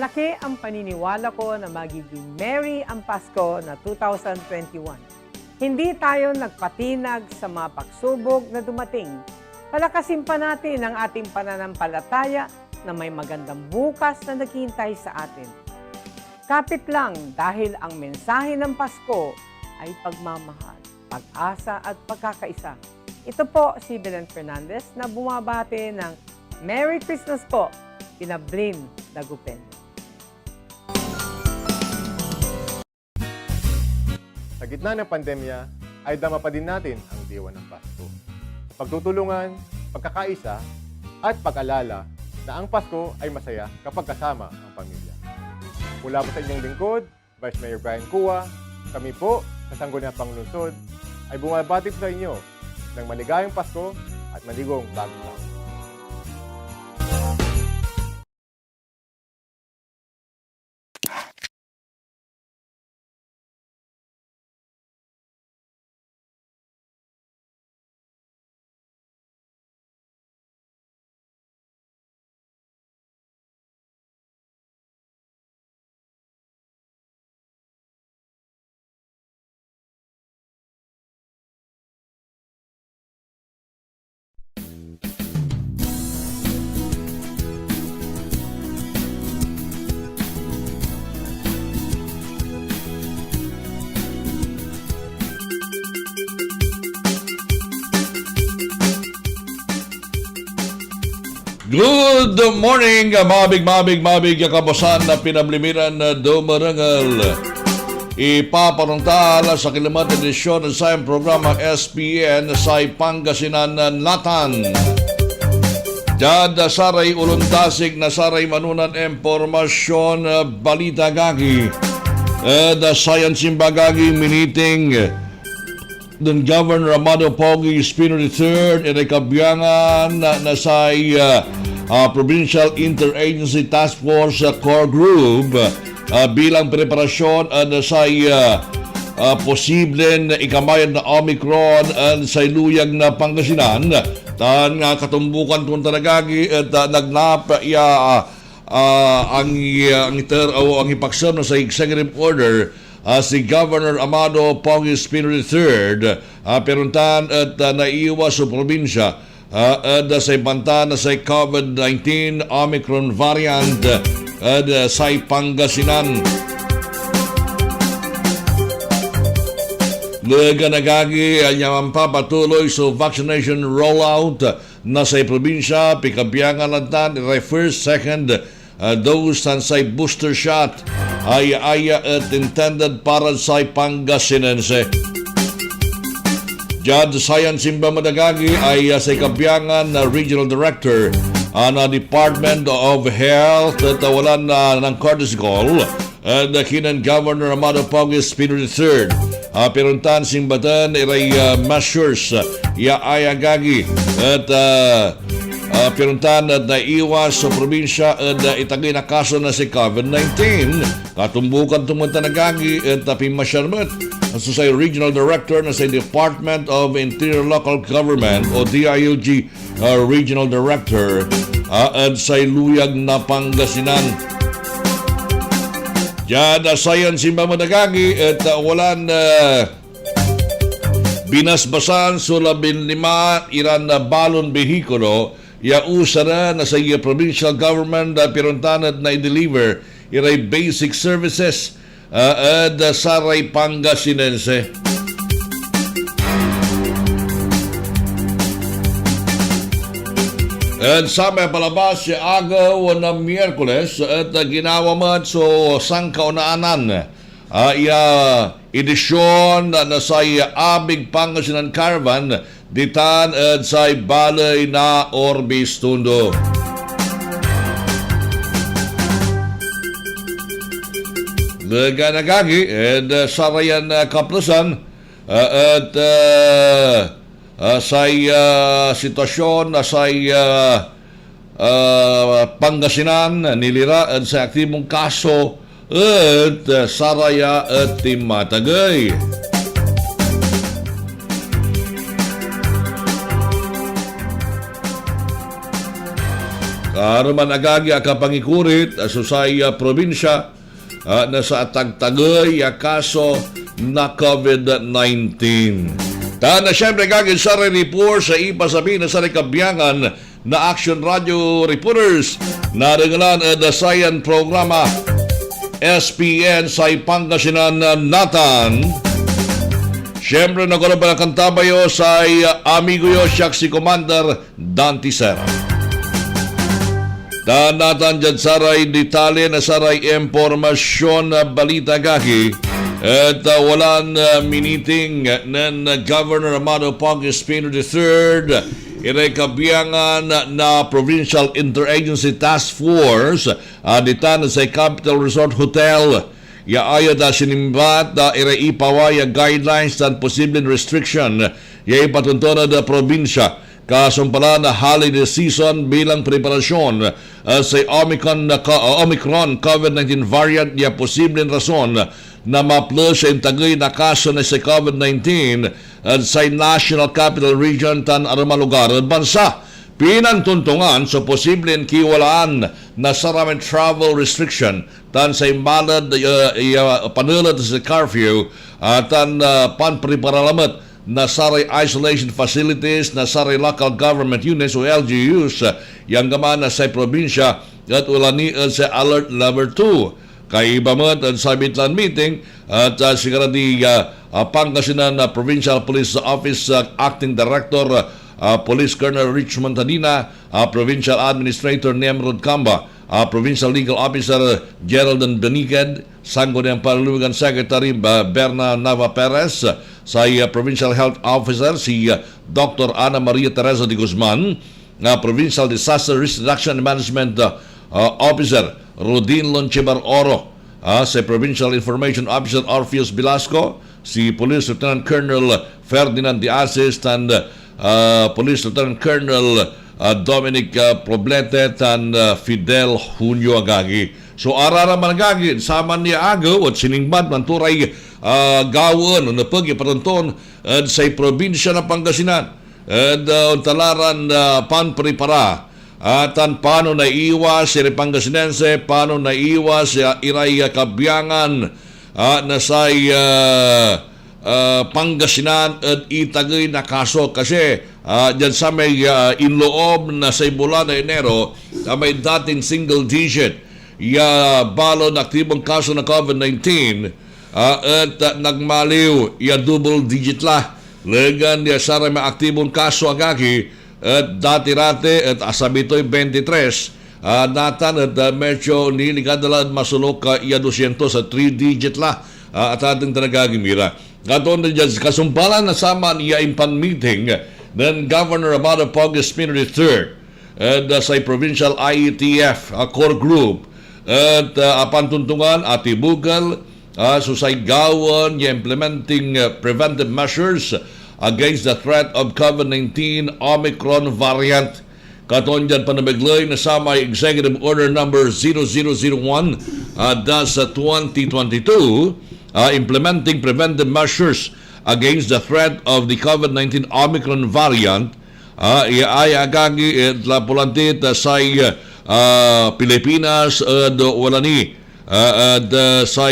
Malaki ang paniniwala ko na magiging merry ang Pasko na 2021. Hindi tayo nagpatinag sa mga pagsubok na dumating. Palakasin pa natin ang ating pananampalataya na may magandang bukas na naghihintay sa atin. Kapit lang dahil ang mensahe ng Pasko ay pagmamahal, pag-asa at pagkakaisa. Ito po si Belen Fernandez na bumabati ng Merry Christmas po, Pinablin Dagupen. Sa gitna ng pandemya, ay dama pa din natin ang diwa ng Pasko. Pagtutulungan, pagkakaisa, at pag-alala na ang Pasko ay masaya kapag kasama ang pamilya. Mula po sa inyong lingkod, Vice Mayor Brian Cua, kami po sa Sangguniang Panglungsod ay bumabati po sa inyo ng maligayang Pasko at maligong bagong taon. Good morning, mabig kabasan na pinablimiran na dumarangal. Ipapanungtala sa kilamat edisyon sa programa SPN sa Pangasinan Natan. Dada saray uluntasig na saray manunan impormasyon balita gagi. The Science Imbagagi miniting ng Governor Amado Pogi Espino III at kabiyangan na sa Provincial Interagency Task Force Core Group bilang preparasyon sa posible na ikamayan na Omicron sa iluyag na Pangasinan. Tan nga katumbukan kung talagagi at nagnap ang iter o ang ipaksam na sa executive order si Governor Amado Pogi Espino III peruntan at naiiwas sa probinsya at sa ibanta na sa COVID-19 Omicron variant at sa Pangasinan. Naganagagi ang papatuloy sa vaccination rollout na sa probinsya, pikabiyangan lantan, first, second dose and sa booster shot ay at intended para sa Pangasinense. Judge Science Simba Madagagi ay sa kabiyangan na Regional Director na Department of Health at walan ng courtesy call at kinan Governor Amado Pogi Espino III. Peruntan simbatan ay measures ayagagi at peruntan at naiwas sa probinsya at itagay na kaso na si COVID-19. Katumbukan tumunta nagagi at pimasyarmat sa Regional Director na sa Department of Interior Local Government o DILG Regional Director at sa iluyag na Pangasinan. Diyan Science Simba Madagagi at walan binasbasan sa 15 iran na balon behikulo yausara na sa provincial government piruntanad na i-deliver iray basic services at saray Pangasinense. At sa may palabas si agaw na Miyerkules at ginawa man so sangkaunaanan edisyon na sa Abig Pangasinan Caravan ditan at sa balay na Orbis Tundo. Naganagagi at sarayan kaplasan at sa sitwasyon na sa Pangasinan nilira at sa aktibong kaso at saraya at timatagay. Karuman agagi akapangikurit susay probinsya na sa tagtagay kaso na COVID-19. Na siyempre gagin sa report sa ipasabi na sa Kabiangan na Action Radio Reporters na regalan the Science Programa SPN sa Pangasinan Natan. Siyempre nagkaroon pa ng kantabayo sa amigo yo siya si Commander Dante Serra. Natan dyan saray detalye na saray impormasyon na balita gagi. At walang miniting ng Governor Amado Pong Espino III, Kabiangan na Provincial Interagency Task Force, ditan sa Capital Resort Hotel. Yaaya da sinimbat da ipawaya guidelines dan posibleng restriction ipatuntunan da probinsya kasumpala na holiday season bilang preparasyon sa Omicron COVID-19 variant ya posibleng rason na ma-plus sa intagay na kaso na sa COVID-19 at sa National Capital Region tan aramang lugar at bansa. Pinantuntungan sa posibleng kiwalaan na saraming travel restriction tan sa imbalad panulad sa curfew tan panpreparalamat na saray isolation facilities na saray local government units o LGUs yang gaman na sa probinsya at ulani sa alert level 2. Kay ibamat at sa Bitlan meeting at sigara di Pangasinan Provincial Police Office Acting Director Police Colonel Richmond Tadina, Provincial Administrator Nemrod Kamba, Provincial Legal Officer Geraldine Beniked, Sangguniang Panlulugan Secretary Berna Nava Perez, sa Provincial Health Officer si Dr. Ana Maria Teresa de Guzman, Provincial Disaster Risk Reduction and Management Officer Rodin Lonchebar Oro, si Provincial Information Officer Orpheus Velasco, si Police Lieutenant Colonel Ferdinand de Asis, and Police Lieutenant Colonel Dominic Problete, and Fidel Junio Agagi. So arara man agagi, saman niya agaw at siningban man turay gawon na pag-iparanton sa probinsya ng Pangasinan. At untalaran panprepara atan paano naiiwas si Pangasinense, paano naiiwas si Iray Kabiangan na sa Pangasinan at itagay na kaso kasi dyan sa may inloob na sa bulan na Enero may dating single digit balo na aktibong kaso na COVID-19 at nagmaliw double digit la legan sa may aktibong kaso agaki at dati-rate at asabito'y 23 natan at medyo nilikadalan masulok 200 sa 3-digit la at ating tanagagimira. Katon na dyan, kasumpalan na sama niya impan meeting ng Governor Amado Pong Espino III at sa Provincial IETF core group at apantuntungan at ibugal susay gawon implementing preventive measures against the threat of COVID-19 Omicron variant. Katon dyan panamiglay na sa may Executive Order number 0001 2022 implementing preventive measures against the threat of the COVID-19 Omicron variant ay agagi lapulantit sa Pilipinas walani sa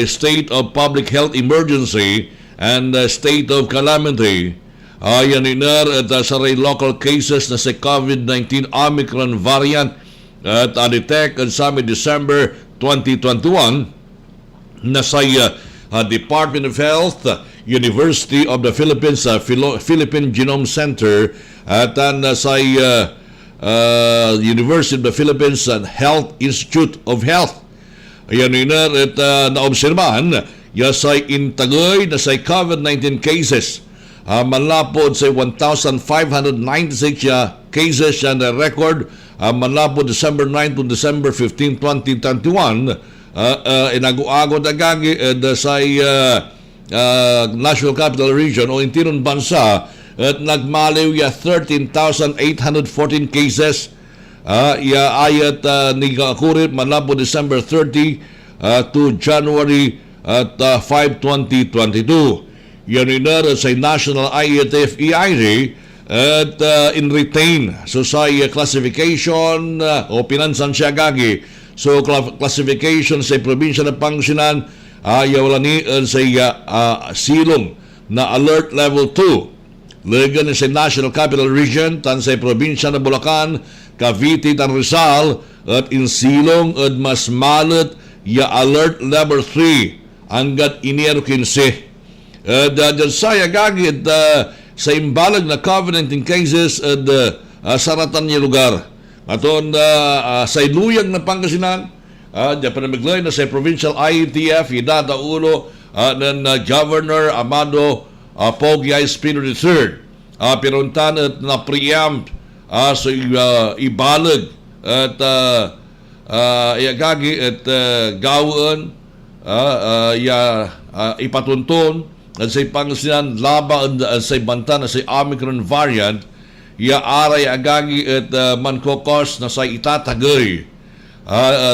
state of public health emergency and state of calamity. Yan inar at sa local cases na sa COVID-19 Omicron variant at detect sa December 2021 na sa Department of Health, University of the Philippines, Philippine Genome Center at sa University of the Philippines and Health Institute of Health. Yan inar at naobserbahan sa intagay na sa COVID-19 cases. Malapod sa 1,596 cases yan na record. Malapod December 9 to December 15, 2021. Inago-ago na gagi sa National Capital Region o intinon bansa at nagmaliw 13,814 cases. Ayat nigakurit malapod December 30 to January at 5, 2022. Yan inar sa National IETF EID at in retain. So sa classification o pinansan siya gagi. So classification sa probinsya ng Pangasinan ay wala ni sa silong na alert level 2. Legan sa National Capital Region tan sa probinsya ng Bulacan, Cavite tan Rizal at in silong at mas malat alert level 3 hanggat iniero 15. Dahil saya gagit sa imbalag na COVID-19 cases at saratan niya lugar. Aton sa iluyag na Pangasinan, diyan pa namiglay na sa provincial IETF, idadaulo ng Governor Amado Pogi Espino III. Pinuntan at na-preempt sa ibalag at iagagi at gawin ipatuntun at sa Pangasinan laban sa banta na sa Omicron variant aray agagi at mankokos na sa itatagay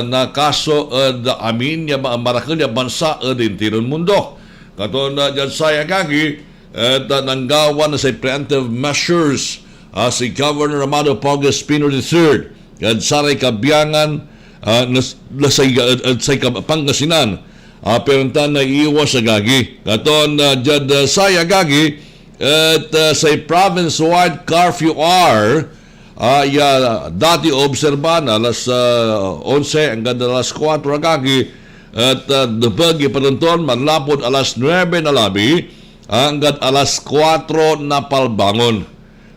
na kaso at amin ya marakal ya bansa at intiron mundo. Katon na dyan sa agagi at nanggawan na sa preemptive measures si Governor Amado Pogi Espino III at saray kabiyangan sa Pangasinan. Peruntan na iiwas sa gagi. Katon dyan sa agagi at sa province-wide curfew hour dati obserban alas 11 hanggang alas 4 agagi at dupag ipanunton manlapod alas 9 na labi hanggang alas 4 na palbangon.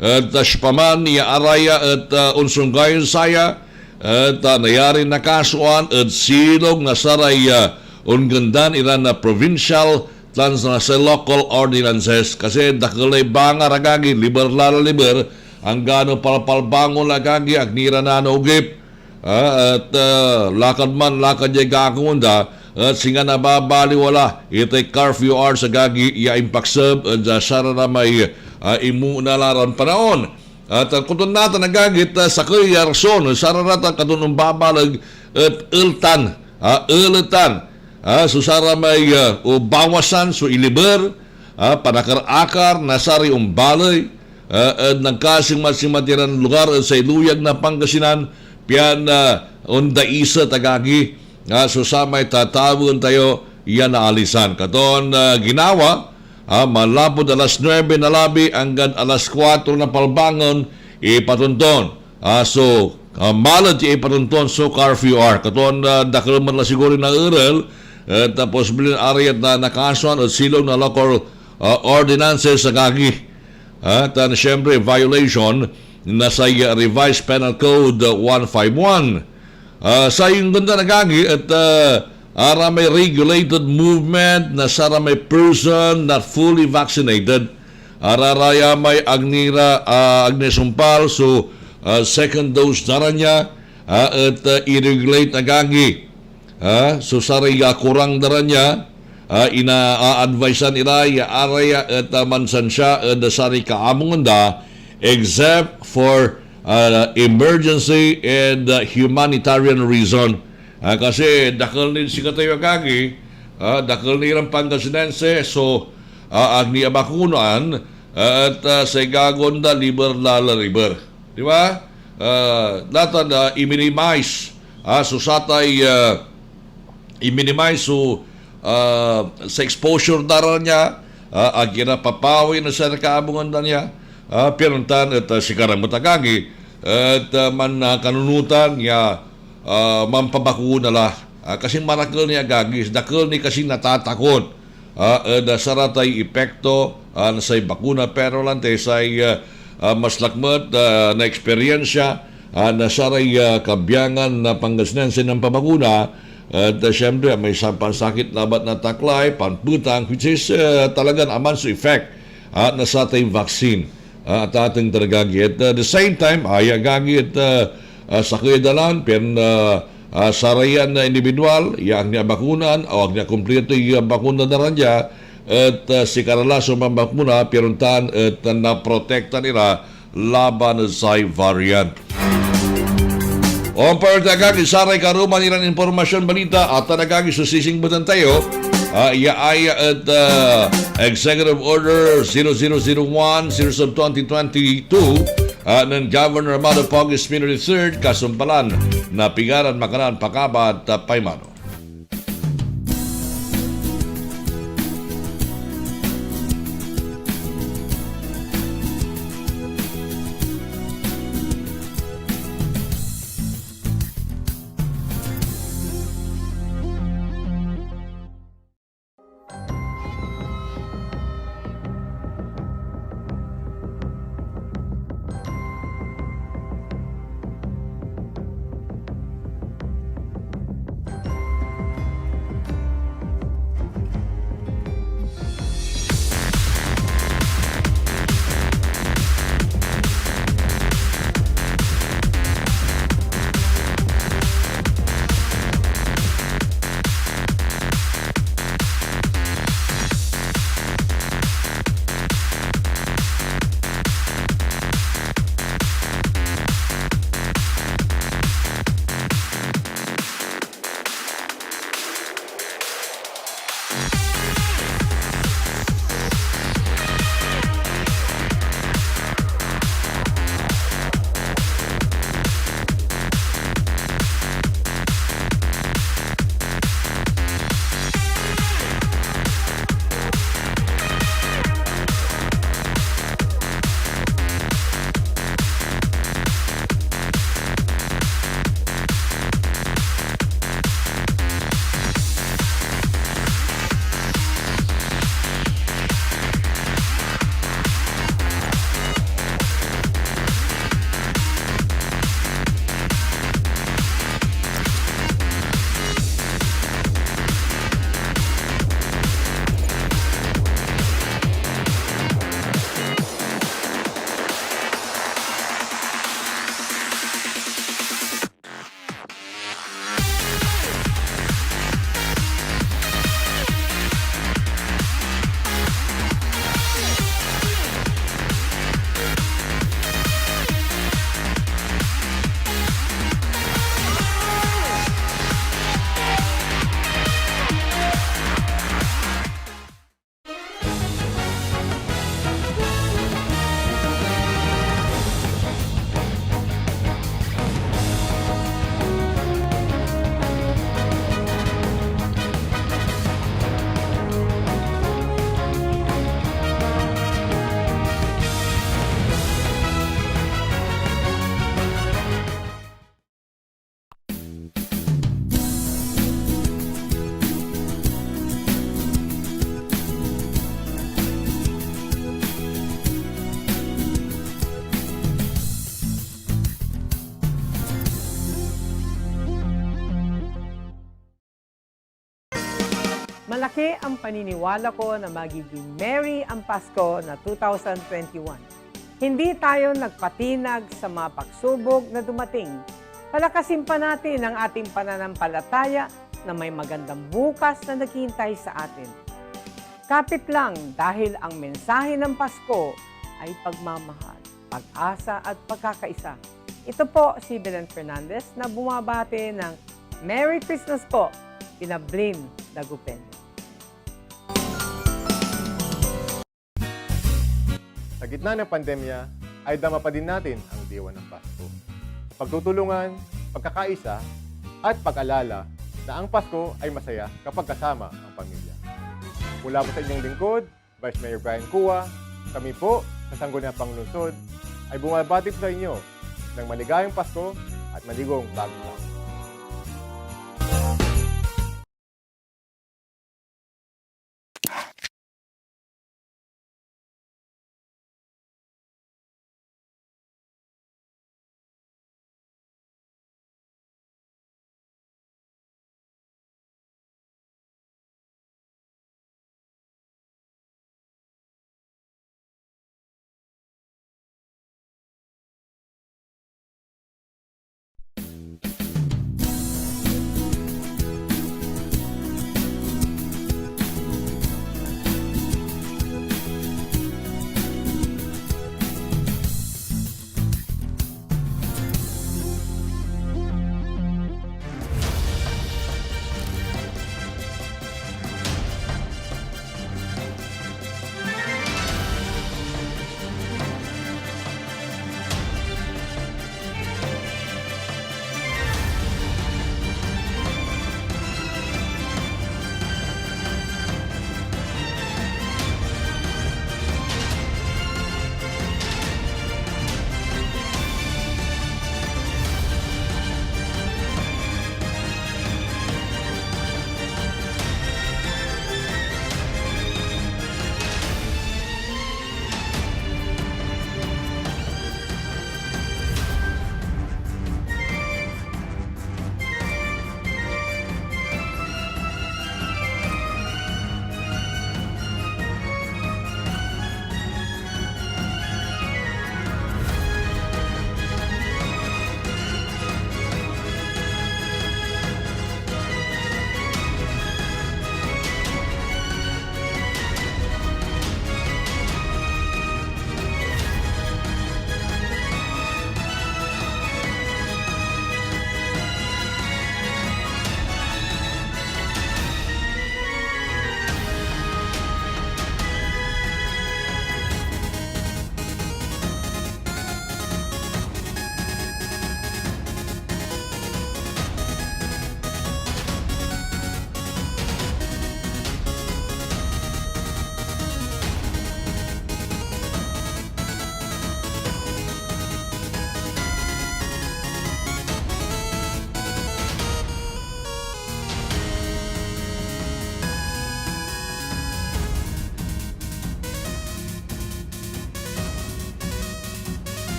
At sipaman niya araya at unsong gayon saya at nayari na kasuan at silog na saray ungandan ilan na provincial plans na sa local ordinances kasi dakulay banga ragagi liber ang gano palpalbangon lagagi agnira na naugip at lakad man lakad yung gagawanda at singa nababali wala itay curfew hour sa gagi iya impaksab at sara na may imunalaran panahon at kutun natin nagagit sa kaya rason sara natin katunong babalag at ultan so sara may bawasan so iliber panakar-akar nasari balay nagkasing masimatiran lugar sa iluyag na Pangasinan piyan onda isa tagagi so samay tatawon tayo yan na alisan katon ginawa malapod alas 9 na labi hanggang alas 4 na palbangon ipatunton so malad ipatunton so curfew hour katon dakal man la siguro na ural tapos bilin ariat na nakasuan at silong na local ordinances sa gagi at siyempre violation na sa revised penal code 151 sa yung ganda na gagi at ara may regulated movement na sara may person not fully vaccinated araraya may agnira agnesumpal so second dose na niya at i-regulate na gagi so saray kurang na niya ina-advisean ila araya at mansan siya da sari kaamunganda except for emergency and humanitarian reason kasi dakal ni si katayo kagi dakal ni ang Pangasinense so agni abakunan at sa gagonda liber di ba datan i-minimize so satay i-minimize so sa exposure dara niya agina papawi na sa nakaabungan na niya pinuntan at sikarang matagagi at kanunutan niya mampabakuna la kasi marakal niya gagis dakal ni kasi natatakot saratay epekto sa bakuna pero lante sa mas lakmat na eksperyensya na saray kabyangan na Pangasinense ng pabakuna. At siyempre may pansakit labat na taklay, panputang, which is talagang aman sa effect na sa ating vaccine at ating taragagi. At the same time, ayagagi at sa kuyadalan, pen sarayan na individual, yang niya bakunan, o ang niya kumpleto yung bakuna na rin niya, at si karalaso mambakuna, piruntan at naprotekta nila laban sa variant. On par tagagi saray karuman ilang informasyon balita at tagagi susising butan tayo Iya ay at Executive Order 0001 Series of 2022 ng Governor Amado Pong Espino III kasumpalan na Pigaran, Makanan, Pakabat, Paymano. Malaki ang paniniwala ko na magiging merry ang Pasko na 2021. Hindi tayo nagpatinag sa mga pagsubok na dumating. Palakasin pa natin ang ating pananampalataya na may magandang bukas na naghihintay sa atin. Kapit lang dahil ang mensahe ng Pasko ay pagmamahal, pag-asa at pagkakaisa. Ito po si Belen Fernandez na bumabati ng Merry Christmas po, Pinablin Dagupen. Sa gitna ng pandemya, ay dama pa din natin ang diwa ng Pasko. Pagtutulungan, pagkakaisa, at pag-alala na ang Pasko ay masaya kapag kasama ang pamilya. Mula po sa inyong lingkod, Vice Mayor Brian Cua, kami po sa Sangguniang Panglungsod ay bumabati sa inyo ng maligayang Pasko at maligong bagong taon.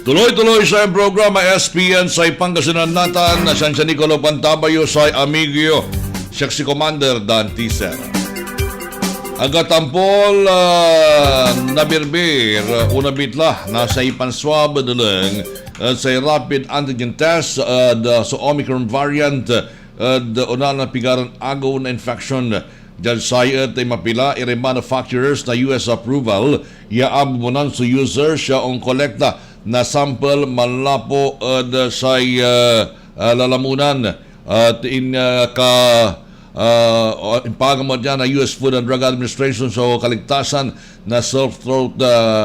Tuloy-tuloy sa programa SPN sa Pangasinan Natan na San Nicolo Pantabayo sa Amigio, siya si Commander Dan Tiser. Agatampol nabirbir unabitla na sa ipanswab dalang sa rapid antigen test sa Omicron variant una na pigaran agaw na infection. Dahil sayat ay mapila manufacturers na US approval yaab mo nan sa user siya ang kolekta na sample malapo sa lalamunan at impagamot niya na US Food and Drug Administration sa kaligtasan na self-throat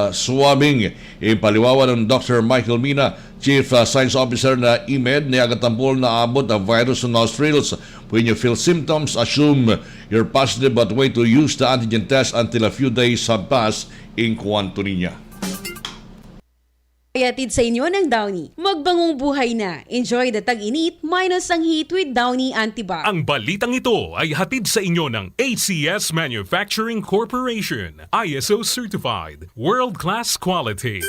swabbing. Ipaliwawan ng Dr. Michael Mina, Chief Science Officer na IMED, na agatampol na abot ang virus sa nostrils. When you feel symptoms, assume you're positive but wait to use the antigen test until a few days have passed in kwanto niya. Ayatid sa inyo ng Downy. Magbangong buhay na. Enjoy the tag-init minus ang heat with Downy Antibac. Ang balitang ito ay hatid sa inyo ng ACS Manufacturing Corporation. ISO certified. World-class quality.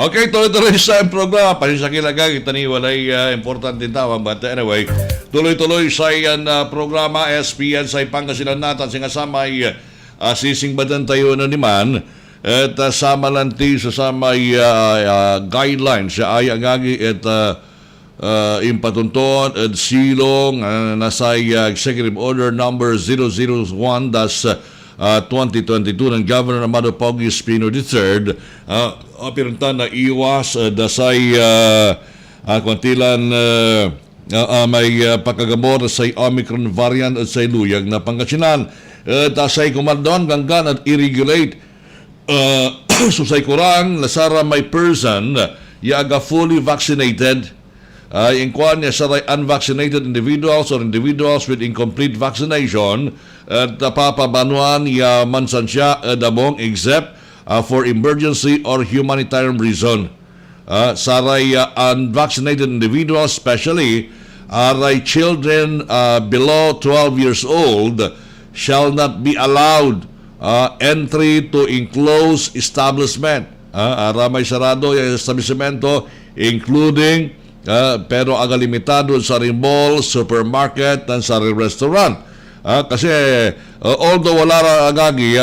Okay, tuloy-tuloy sa programa. Pasisakilagag, itaniwalay importante tawag. But anyway, tuloy-tuloy sa programa SPN sa Pangasinan Natan. Singasamay sising badan tayo na naman. At sama lanti sa samay guidelines sa ay agagi at impatunton at silong nasa Executive Order number 001 2022 ng Governor Amado Pogi Espino III, apiruntan na iwas dasay kwantilan may pagkagamot sa Omicron variant at sa luyag na Pangasinan. Dasay kumaldon ganggan at i-regulate susay kurang lasara may person yaga fully vaccinated in kwan niya saray unvaccinated individuals or individuals with incomplete vaccination at papabanuan ya mansan siya damong except for emergency or humanitarian reason. Saray unvaccinated individuals, especially aray children below 12 years old, shall not be allowed entry to enclosed establishment. Aramay sarado yung establishmento including pero agalimitado sa ring mall, supermarket, at sa ring restaurant. Kasi although wala ra agagi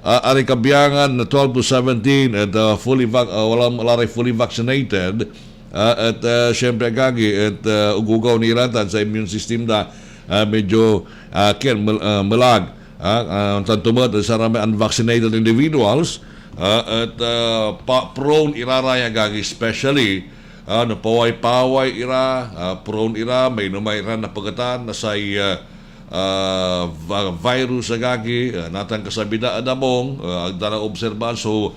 ari kabiyangan na 12 to 17 at wala rin fully vaccinated at syempre agagi at ugugaw ni iratan sa immune system na medyo malag tantumot sa rami unvaccinated individuals at prone iraraya agagi especially napaway-paway ira, prone ira, may numay ira na pagatan na sa virus agagi, natang kasabida adamong, agdana obserban, so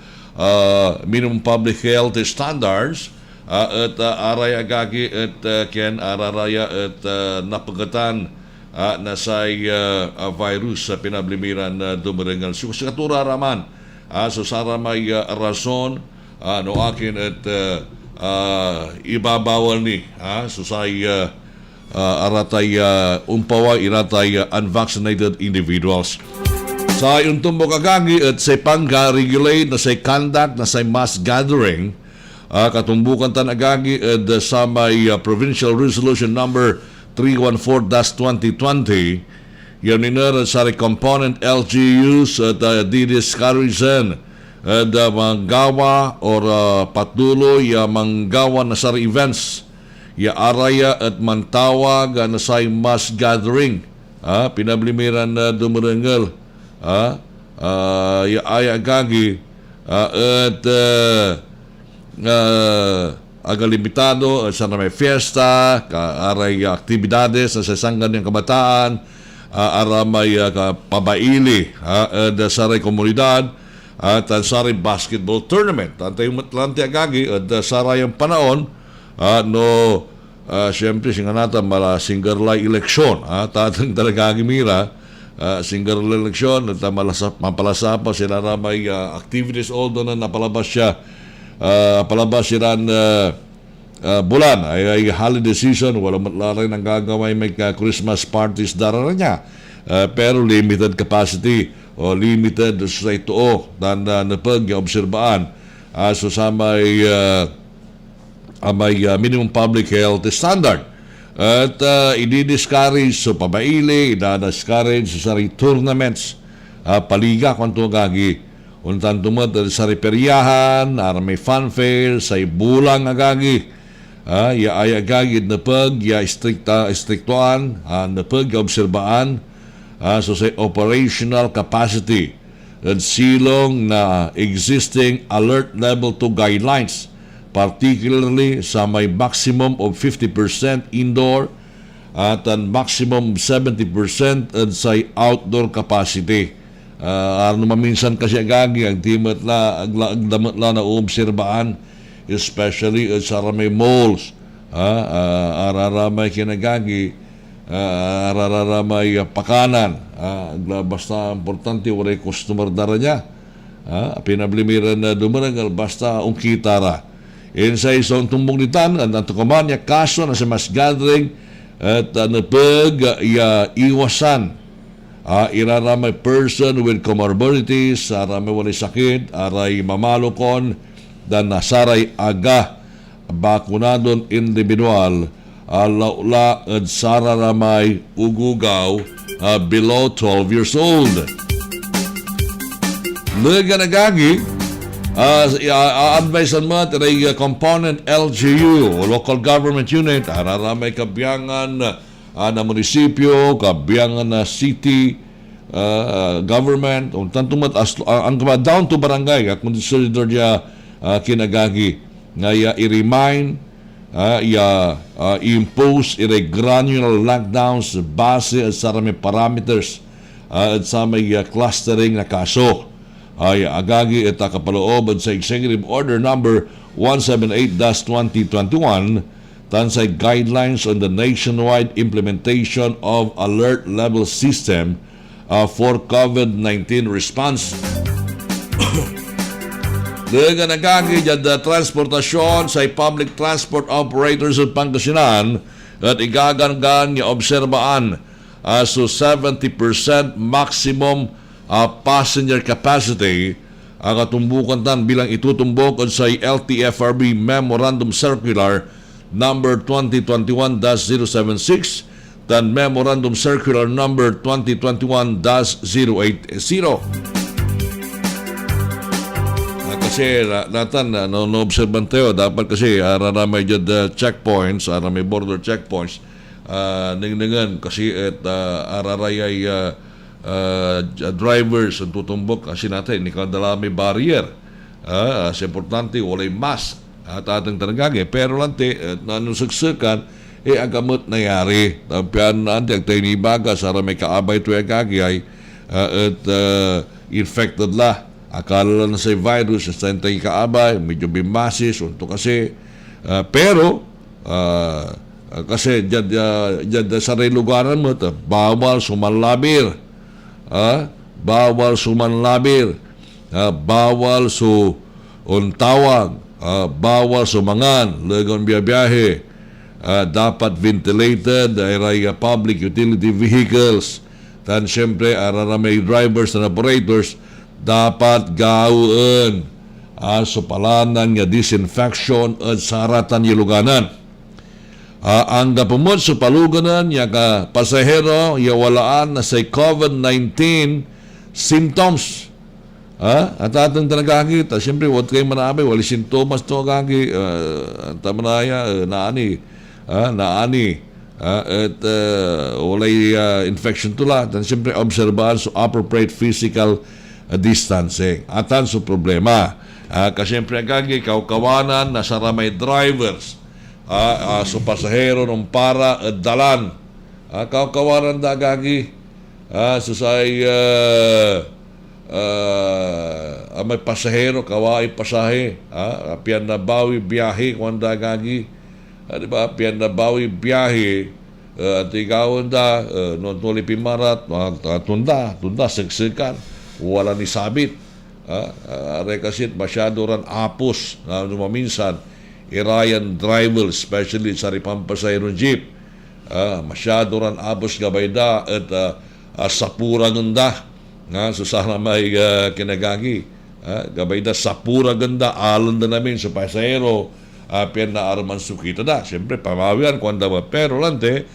minimum public health standards, at aray agagi at ken araraya at napagatan na sa virus sa pinablimiran na dumarengan. So sa katura raman, so sara may rason, no akin at ibabawal ni susay aratay umpawa iratay unvaccinated individuals. Sa tumbok agagi at sa pang-regulate na sa conduct na sa mass gathering, katumbukan tan agagi at sa may Provincial Resolution number 314-2020, yan nina sa component LGUs at di-discouragen at manggawa or patuloy manggawa na sa events ya araya at mantawag na sa mass gathering. Pinablimiran na dumarangal ya ay agagi at agalimitado sa na may fiesta aray aktibidades sa sanggan ng kabataan ara may pabaili at sa ray komunidad at sa ray basketball tournament antay matlante agagi at sa rayang panahon siyempre singanata mala singarlay eleksyon tatang talaga gimira singarlay eleksyon at mapalasapa sila na may activities although na napalabas siya palabas sila bulan ay holiday season wala matlaray nang gagaway may Christmas parties darara niya pero limited capacity o limited sa ito dan napag-obserbaan so sa may minimum public health standard at i-discourage so pabaili i-discourage sa tournaments paliga kung gagi untan tumad sa reperiyahan may fanfare sa bulang agagi ya ay agagi na pag ya istriktuan na pag obserbaan so sa operational capacity at silong na existing alert level 2 guidelines particularly sa may maximum of 50% indoor at ang maximum 70% at sa outdoor capacity. Maminsan kasi agagi ang timat la agdamat la na uobserbaan especially sa may malls araramay kinagagi araramay pakanan basta importante wala customer dara niya pinablimiran na dumarangal basta kitara insay isang tumbong nitan ang tukuman niya kaso na sa mass gathering at iwasan iraramay person with comorbidities aramay walay sakit aray mamalokon dan nasaray aga bakunadon individual laula at sararamay ugugaw below 12 years old naganagagi advice mo taray component LGU o local government unit araramay kabiyangan na munisipyo kabiyangan na city government tantumat ang down to barangay kung consider niya kinagagi nga i-remind i-impose granular lockdowns base sa may parameters at sa may clustering na kaso ay agagi at kapaloob sa Executive Order number 178-2021 tansay guidelines on the nationwide implementation of alert level system for COVID-19 response. Daga nagagi dyan transportasyon sa public transport operators at Pangasinan at igaganggan niya obserbaan so 70% maximum passenger capacity ang katumbukan tan bilang itutumbok sa LTFRB Memorandum Circular number 2021-076 dan Memorandum Circular number 2021-080. Kasi natan no-observan tayo dapat kasi may jud checkpoints may border checkpoints ningningan kasi at ararayay drivers ang tutumbok kasi natin ikadala may barrier sa importante walay mask at atang tanagagi pero lante nanusagsakan agamot nangyari tapian nanti ang tayo nibaga sa may kaabay ito agagi ay at infected la akala lang sa virus sa tayo kaabay medyo bimasis unto kasi pero kasi dyan sa rin lugaran mo bawal sumanlabir bawal sumanlabir bawal untawag bawal sumangan legon biyahe dapat ventilated ay public utility vehicles tan siyempre may drivers and operators dapat gawin so palanan nga disinfection at saratan yung ang gapumot sa paluganan ya ka pasahero ya walaan na sa COVID-19 symptoms. At atang tanagagi, siyempre, huwag kayo manabi, wali sintomas to gagi, tamanaya, naani, at walay infection tula. At siyempre, obserbahan so appropriate physical distancing. Atan so problema. Kasi siyempre, gagi, kaukawanan, nasa ramay drivers, so pasahero ng para dalan. Kaukawanan da gagi, so say, may pasahero, kawai pasahe, pian na bawi biyahe, kwanda gagi, di ba, pian na bawi biyahe, at ikaw da, noon tuli pimarat, tunda, sagsikan, wala ni sabit, rekasit, masyado ran apos, na minsan, irayan driver, especially sa ripampasahero jeep, masyado ran apos gabay da, at sapura ganda, so sana may kinagagi. Gabay da sa pura ganda, alam na namin sa pasahero, piyan na araman sukita da. Siyempre, pamawian, kwanda ba. Pero lante,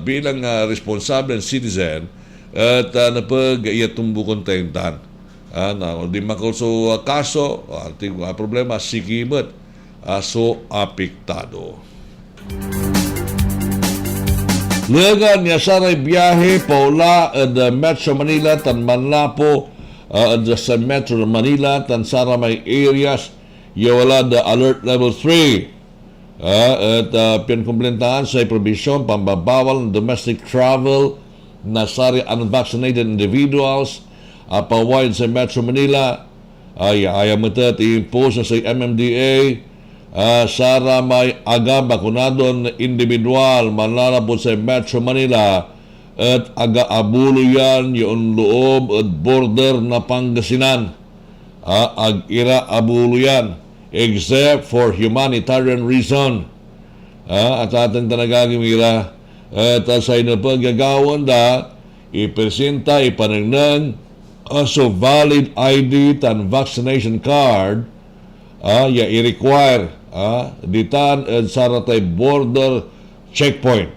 bilang responsable citizen, at napag-iatumbukon tayong tan. Di makulso kaso, ating problema, sigimat, so apektado. Legan niya saray biyahe paula at Metro Manila tan Manlapo sa Metro Manila tan sara may areas wala the alert level 3 at pinkumplementaan sa provision pambabawal ng domestic travel na sari unvaccinated individuals pawide sa Metro Manila ayaw mo ito i-impose sa MMDA sara may aga bakunadon individual manlalabot sa Metro Manila at aga abulo yan yung loob at border na Pangasinan ag ira abulo yan except for humanitarian reason at ating tanagaging ira at sa inapagagawan da ipresenta ipanagnan so valid ID tan vaccination card ya i-require ditan at saratay border checkpoint.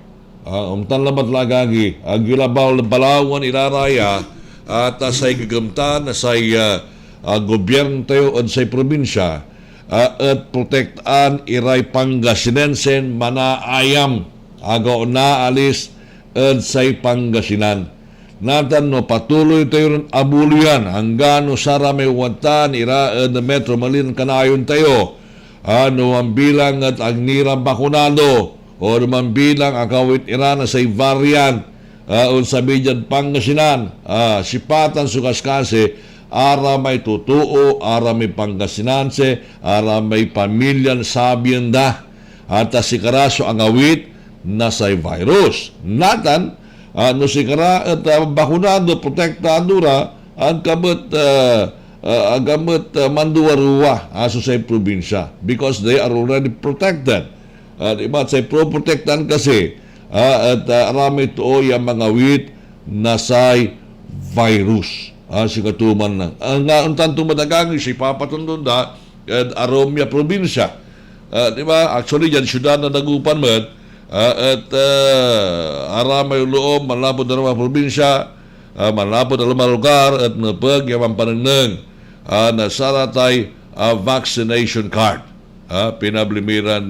Umtan lamat lagagi agilabal balawan ilaraya at say gagamtan say gobyerno tayo at say probinsya at protektaan iray Pangasinensen manaayam agaw na alis at say Pangasinan. Natan no patuloy tayo rin abuluyan hanggang no sara may watan ira na Metro Manila kanayon tayo ang bilang at agnira bakunado o naman bilang akawit ira na say variant sa Bidyan Pangasinan sipatan sukaskase ara may tutuo ara may Pangasinanse ara may pamilyan sabienda at sikaraso ang awit na say virus natan no sikara at bakunado protektado ra ang kabut agamot manduwaruwa aso sa probinsya because they are already protected. Diba? Sa pro-protectan kasi at arami to yung mga wit na say virus. Si katuman na. Ang tanto madagang si papatundon da at Aromia probinsya. Diba? Actually, yan syudad na dagupan mo at aramay loob, malapod na mga probinsya, malapod na mga lugar at napag yung pananang na saratay vaccination card. Pinablimiran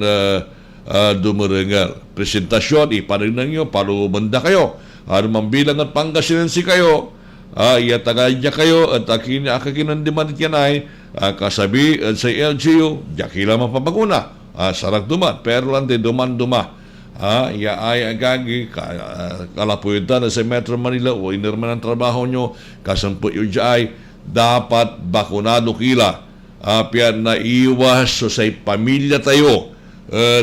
dumarengal. Presentasyon, ipanagnan nyo, palumanda kayo. Anumang bilang at Pangasinensi kayo, iatagay niya kayo at akakinandiman yan ay kasabi at sa LGU, yakila mapapaguna. Sarang duman, pero lang din duman-duma. Ya ay agagi kalapuitan na sa Metro Manila o inerman ang trabaho nyo kasampo yung ay dapat bakunado kila piyan na iwas so sa pamilya tayo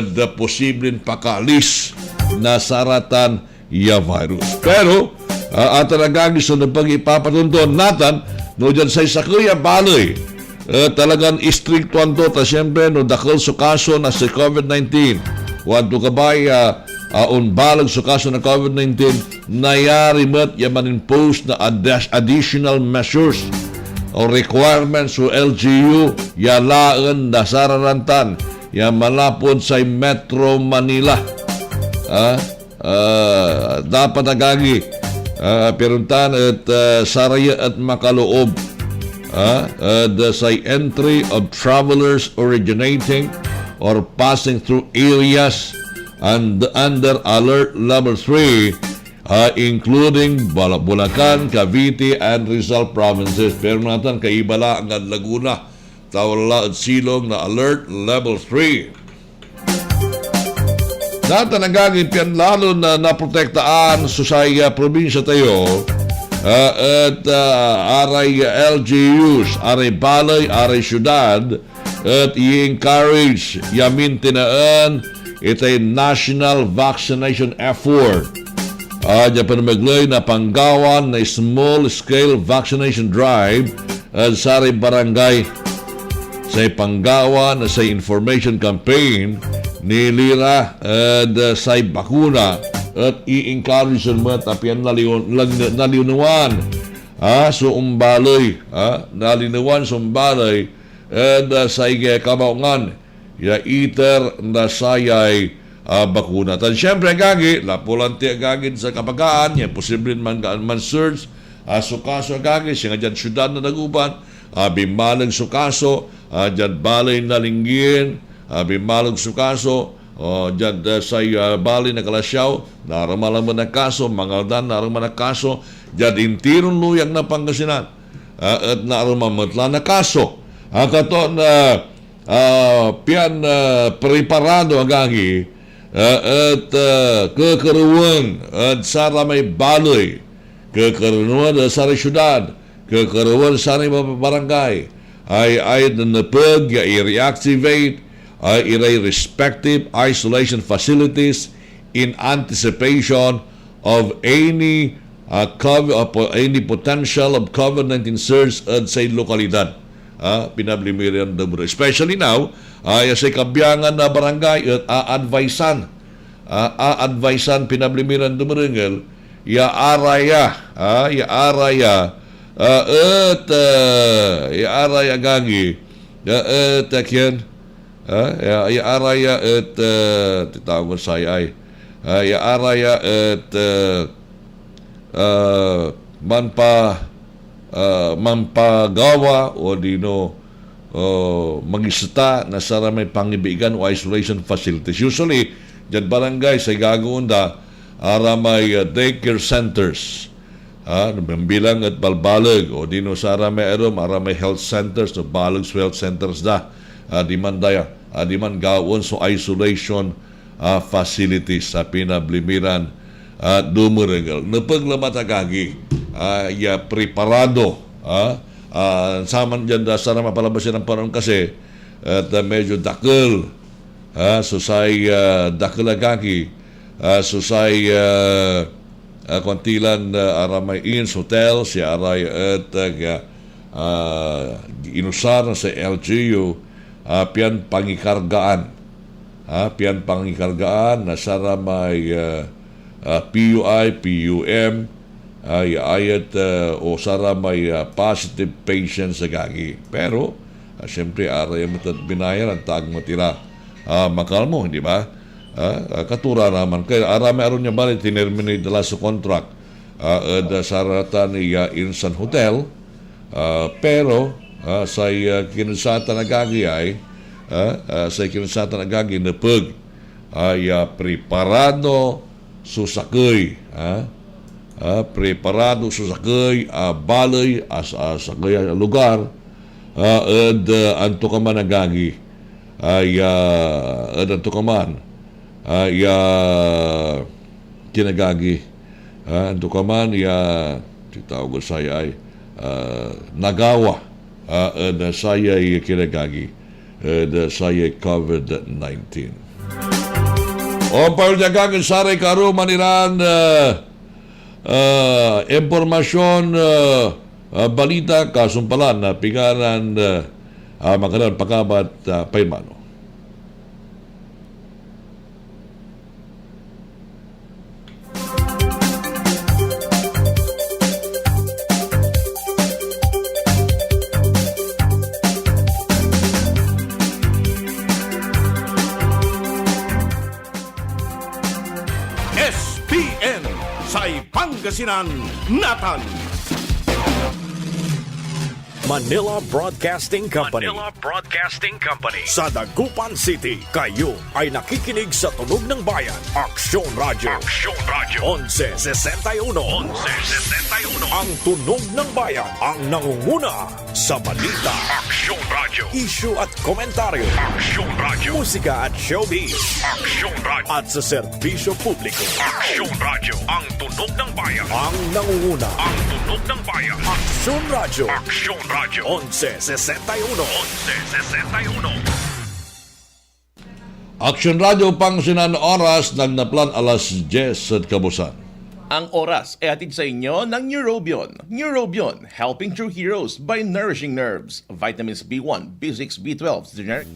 the posibleng pakalis na saratan ya virus pero at talagang gusto na pag-ipapatunton natin no dyan sa kuya baloy talagang istriktuan to ta siyempre no dakil so kaso na sa COVID-19 Wanto ka ba unbalag sa kaso ng COVID-19, nayari mo't yaman impose na additional measures o requirements sa LGU yalaan na sararantan ya malapod sa Metro Manila. Dapat nagagi piruntan at saraya at makaloob sa entry of travelers originating or passing through areas and under alert level 3, including Bulacan, Cavite, and Rizal provinces. Pero natin kaibala ang Laguna, Tawala at Silong na alert level 3. Data nagagin piyan lalo na naprotektaan sa probinsya tayo at aray LGUs, aray balay, aray syudad at i-encourage yamin tinaan itay national vaccination effort. Diyan pa namaglay na panggawan na small-scale vaccination drive at sa aray barangay sa panggawan na sa information campaign nilira at sa bakuna at i-encourage mo tapian naliunawan so umbalay nalinuwan sa umbalay at sa kabaungan ya iter na sayay bakuna. Tan siyempre gagi lapulanti gagin sa kapagaan ya posible man surge sukaso gagi siya nga dyan syudad na naguban bimalang sukaso dyan balay na linggin bimalang sukaso dyan sa balay na kalasyaw naramalang man na kaso mangaldan naramalang na kaso dyan intirong luyang na Pangasinan at naramamatla na kaso kato na pian preparado agagi at kekaruan at sara may balay kekaruan sa syudad kekaruan sa barangay ay napag i-reactivate i respective isolation facilities in anticipation of any potential of COVID-19 surge at sa lokalidad. Pinablimiran na muna. Especially now, sa kabiyangan na barangay at advisan pinablimiran na muna iaaraya gagi at kyan iaaraya at titawag saya ay iaaraya at mampagawa o dino mag-isita na sa may pangibigan o isolation facilities. Usually, dyan barangay sa gagawanda may daycare centers bilang at balbalag o dino sa may may health centers o balag health centers di man gawon so isolation facilities sa pinablimiran dumuregal napaglamatagagi preparado saman dyan sa mapalabasin ng panahon kasi at medyo dakil susay dakilagaki susay kontilan aramay Inns Hotel si aray at inusar sa LGU pian pangikargaan na saramay PUI, PUM ayat o saramay positive patients sa gagi. Pero siyempre aray mo binayar ang tag matira makalmo, hindi ba? Katura naman kaya arami aron niya bali tinerminate dala sa contract saratan niya Insan Hotel pero sa kinusatan na gagi ay sa kinusatan na gagi na pag ay preparado susakay preparado susakay balay sa lugar at anto ka man nagagi ay anto ka man ay kinagagi anto ka man titawag saya ay nagawa na saya ay kinagagi na saya COVID-19 o pagdagagin saray karo maniran impormasyon balita kasumpalan na pingaran makaran pagkabat paimano. TN sa Pangasinan, Natan. Manila Broadcasting Company. Sa Dagupan City, kayo ay nakikinig sa Tunog ng Bayan. Aksyon Radio. 1161. Ang Tunog ng Bayan ang nangunguna sa balita. Aksyon Radio. Issue at komentaryo. Aksyon Radio. Musika at showbiz. Aksyon Radio. At sa serbisyo publiko. Aksyon Radio. Ang Tunog ng Bayan ang nangunguna. Ang Tunog ng Bayan. Aksyon Radio. Aksyon Radio 1161. Action Radio Pangasinan oras nagnaplan alas 10 at kabusan. Ang oras ay atid sa inyo ng Neurobion. Neurobion, helping true heroes by nourishing nerves. Vitamins B1, B6, B12, generic.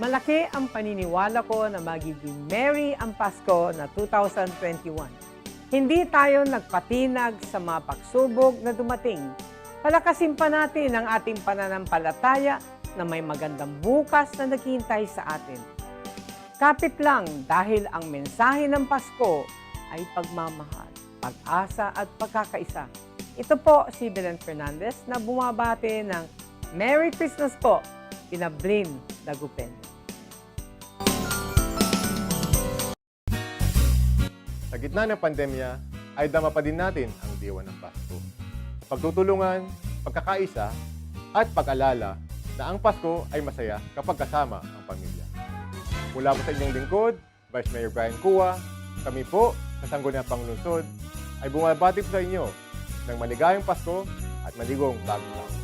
Malaki ang paniniwala ko na magiging merry ang Pasko na 2021. Hindi tayo nagpatinag sa mga pagsubok na dumating. Palakasin pa natin ang ating pananampalataya na may magandang bukas na naghihintay sa atin. Kapit lang dahil ang mensahe ng Pasko ay pagmamahal, pag-asa at pagkakaisa. Ito po si Belen Fernandez na bumabati ng Merry Christmas po, Pinablin Dagupen. Sa gitna ng pandemya, ay dama pa din natin ang diwa ng Pasko. Pagtutulungan, pagkakaisa, at pag-alala na ang Pasko ay masaya kapag kasama ang pamilya. Mula po sa inyong lingkod, Vice Mayor Brian Cua, kami po sa Sangguniang Panglungsod ay bumabati po sa inyo ng maligayang Pasko at maligong bagong taon.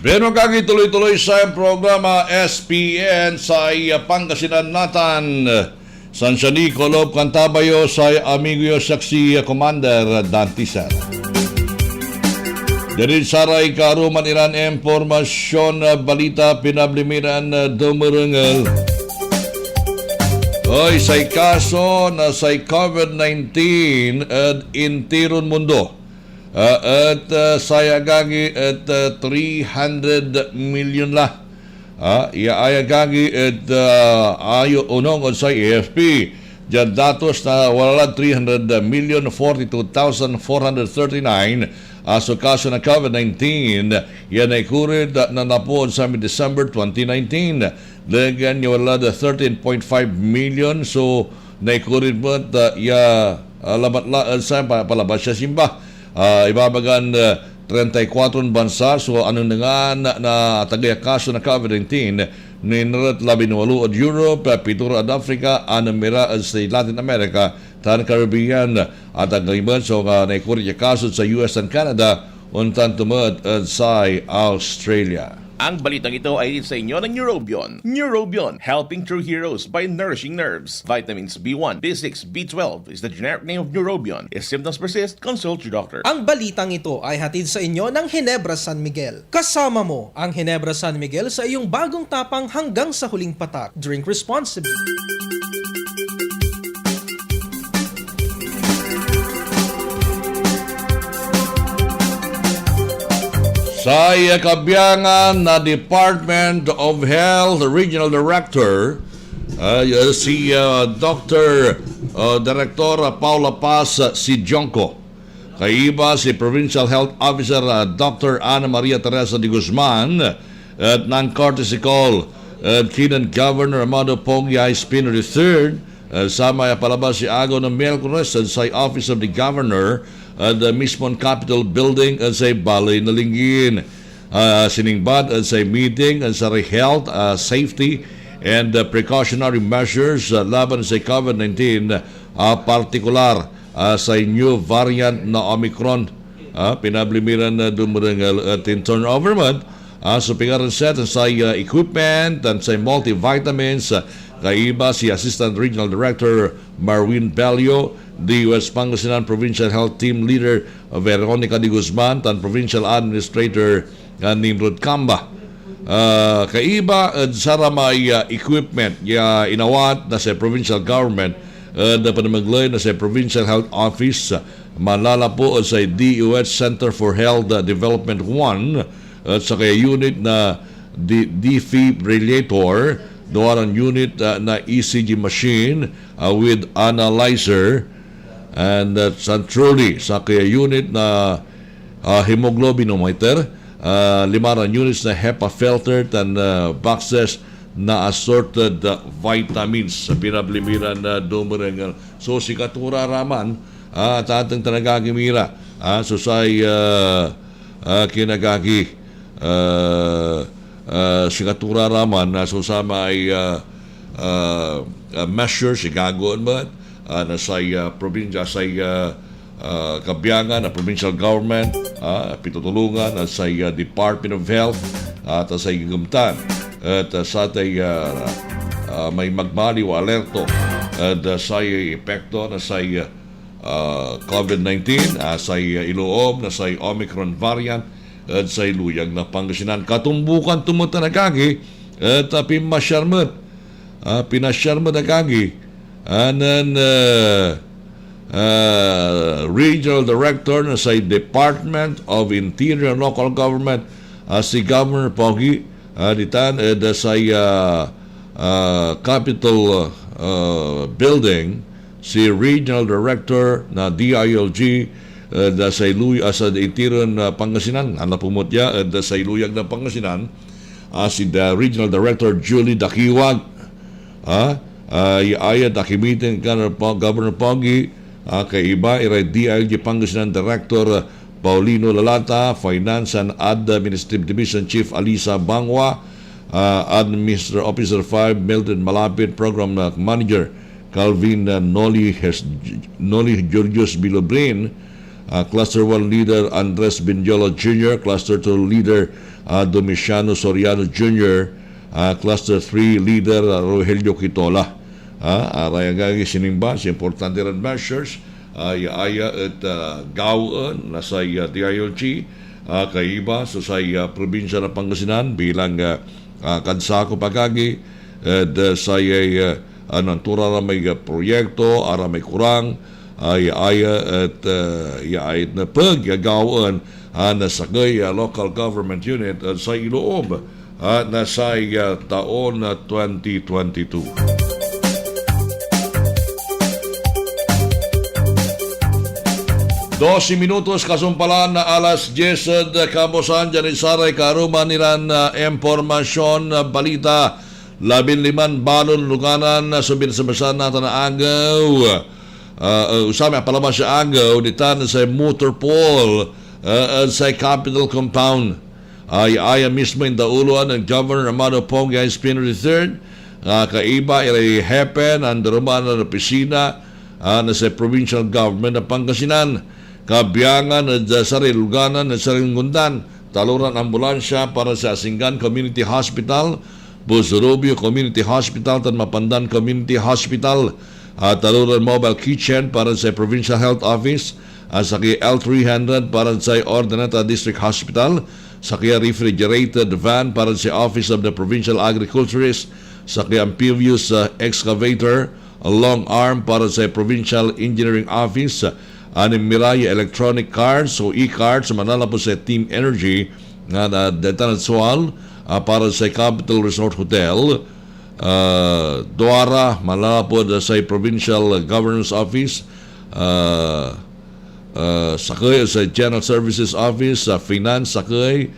Pero tuloy-tuloy sa programa SPN sa Pangasinan Natan. San Sianico, Loob Cantabayo sa amigo saksi Commander Dantisan. Dari saray karuman iran impormasyon balita pinablimiran dumarungal. Oy, say kaso na say COVID-19 at intiron mundo. At sayagagi at 300 million la. Iayagagi at ayo unong sa AFP. Diyan datos na wala 300 million 42,439 aso kaso na COVID-19. Yan ay kurid na napuon sa December 2019. Lagan niya wala 13.5 million. So, naikurid mo at alamat la sa palabas siya simba. Ibabagan 34 bansa. So, ano na nga na tagaya kaso na COVID-19 ninrat 18 at Europe, 7 at Africa, 6 at sa Latin America, tan Caribbean at ang iban. So, naikurid niya kaso sa US and Canada, untan tumad at sa Australia. Ang balitang ito ay sa inyo ng Neurobion. Neurobion, helping true heroes by nourishing nerves. Vitamins B1, B6, B12 is the generic name of Neurobion. If symptoms persist, consult your doctor. Ang balitang ito ay hatid sa inyo ng Ginebra San Miguel. Kasama mo ang Ginebra San Miguel sa iyong bagong tapang hanggang sa huling patak. Drink responsibly. Sa kabiyangan na Department of Health Regional Director, si Dr. Director Paula Paz Sidjonco. Kaiba si Provincial Health Officer Dr. Ana Maria Teresa de Guzman at non-courtesy call Kinan Governor Amado Pogya Espino III sama palabas si Ago ng Miyerkules sa Office of the Governor at the mismong Capitol Building at sa Balay na Linggin. Siningbad at sa meeting at sa health, safety, and precautionary measures laban sa COVID-19, partikular sa new variant na Omicron. Pinablimiran na dumarangal at in turnover man sa pingaran set sa equipment at sa multivitamins. Kaiba si Assistant Regional Director Marwin Bello, the U.S. Pangasinan Provincial Health Team Leader Veronica de Guzman, and Provincial Administrator Nimrod Camba. Kaiba sa may equipment inawat na sa provincial government na panamaglay na sa Provincial Health Office malala po sa DOH Center for Health Development 1 at sa kaya unit na defibrillator, doon unit na ECG machine with analyzer, and truly sa kaya unit na hemoglobinometer, 5 units na HEPA filtered and boxes na assorted vitamins sa pinablimiran na dumarengal. So si Katura Raman at atang tanagagimira so sa kinagagi si Katura Raman na susama ay measures igagoon ba na sa probinsya sa kabiyangan na provincial government pitutulungan na sa Department of Health at sa gumtan at sa tay may magmaliw alerto at sa epekto na sa COVID-19 sa iloob na sa Omicron variant at sa iluyag na Pangasinan. Katumbukan tumuta na kagi at pinasyarmat na kagi anan Regional Director na sa Department of Interior and Local Government si Governor Pogi ditan sa Capitol Building si Regional Director na DILG sa sa itiron Pangasinan ang napumutya sa iluyag ng Pangasinan si the Regional Director Julie Dakiwag ayat akimitin Governor Pogi kaiba iray DILG Pangasinan Director Paulino Lalata, Finance and Administrative Division Chief Alisa Bangwa, Administrative Officer 5 Mildred Malapit, Program Manager Calvin Noli Georgios Bilobrin, Cluster 1 Leader Andres Binjola Jr., Cluster 2 Leader Domiciano Soriano Jr., Cluster 3 Leader Rogelio Quitola. Araya gagi sinimba sa importante rin measures aya at gawon na sa DILG kaiba so sa probinsya ng Pangasinan bilang kansako pagagi at sa nantura na may proyekto ara may kurang aya at aya na paggagawon na sakay local government unit sa Iloob na sa taon 2022. 12 minutos kasumpalan na alas 10 kamosan dyan isaray karuman nilan impormasyon balita 15 balon luganan subinsabasan natin na agaw usami palabas sa agaw ditan sa motor pool sa Capitol Compound ay mismo in dauluan ng Governor Amado Pong Espino III kaiba ilay hepen ang daruman na opisina na sa provincial government ng Pangasinan kabiyangan at sariluganan at saringundan taluran ambulansya para sa Asingan Community Hospital, Buzurubio Community Hospital, Tanmapandan Community Hospital, taluran mobile kitchen para sa Provincial Health Office, saki L300 para sa Ordinata District Hospital, saki refrigerated van para sa Office of the Provincial Agriculturist, saki amphibious excavator, a long arm para sa Provincial Engineering Office, anim Miraya electronic cards o e-cards manala po sa Team Energy na detanat sual para sa Capital Resort Hotel Duara manala po sa Provincial Governance Office sakay sa General Services Office sa Finance sakay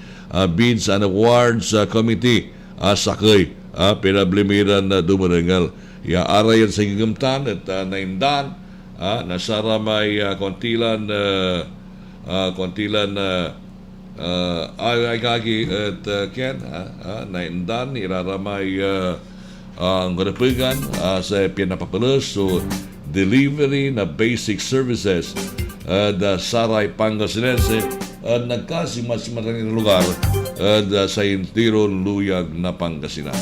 Bids and Awards Committee sakay pinablimiran na dumarangal arayan sa gigamtan at naimdan nasara may kontilan ay kagi at ken naindan iraramay ang ganapigan sa pinapapalos so delivery na basic services da Saray Pangasinense nagkasimas-matanging lugar sa Intiro Luyag na Pangasinan.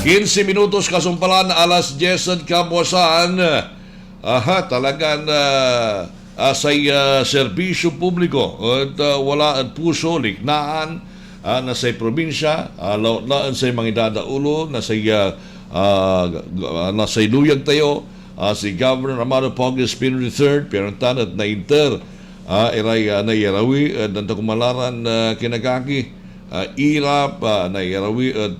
15 minutos kasumpalan alas 10 kabuwasan talagang sa serbisyo publiko at wala at puso liknaan na sa probinsya laon sa mga idadaulo na sa luyag tayo si Governor Amado Pong Espino III pirantan at na-inter iray na yarawi at nantakumalaran kinagaki irap na yarawi at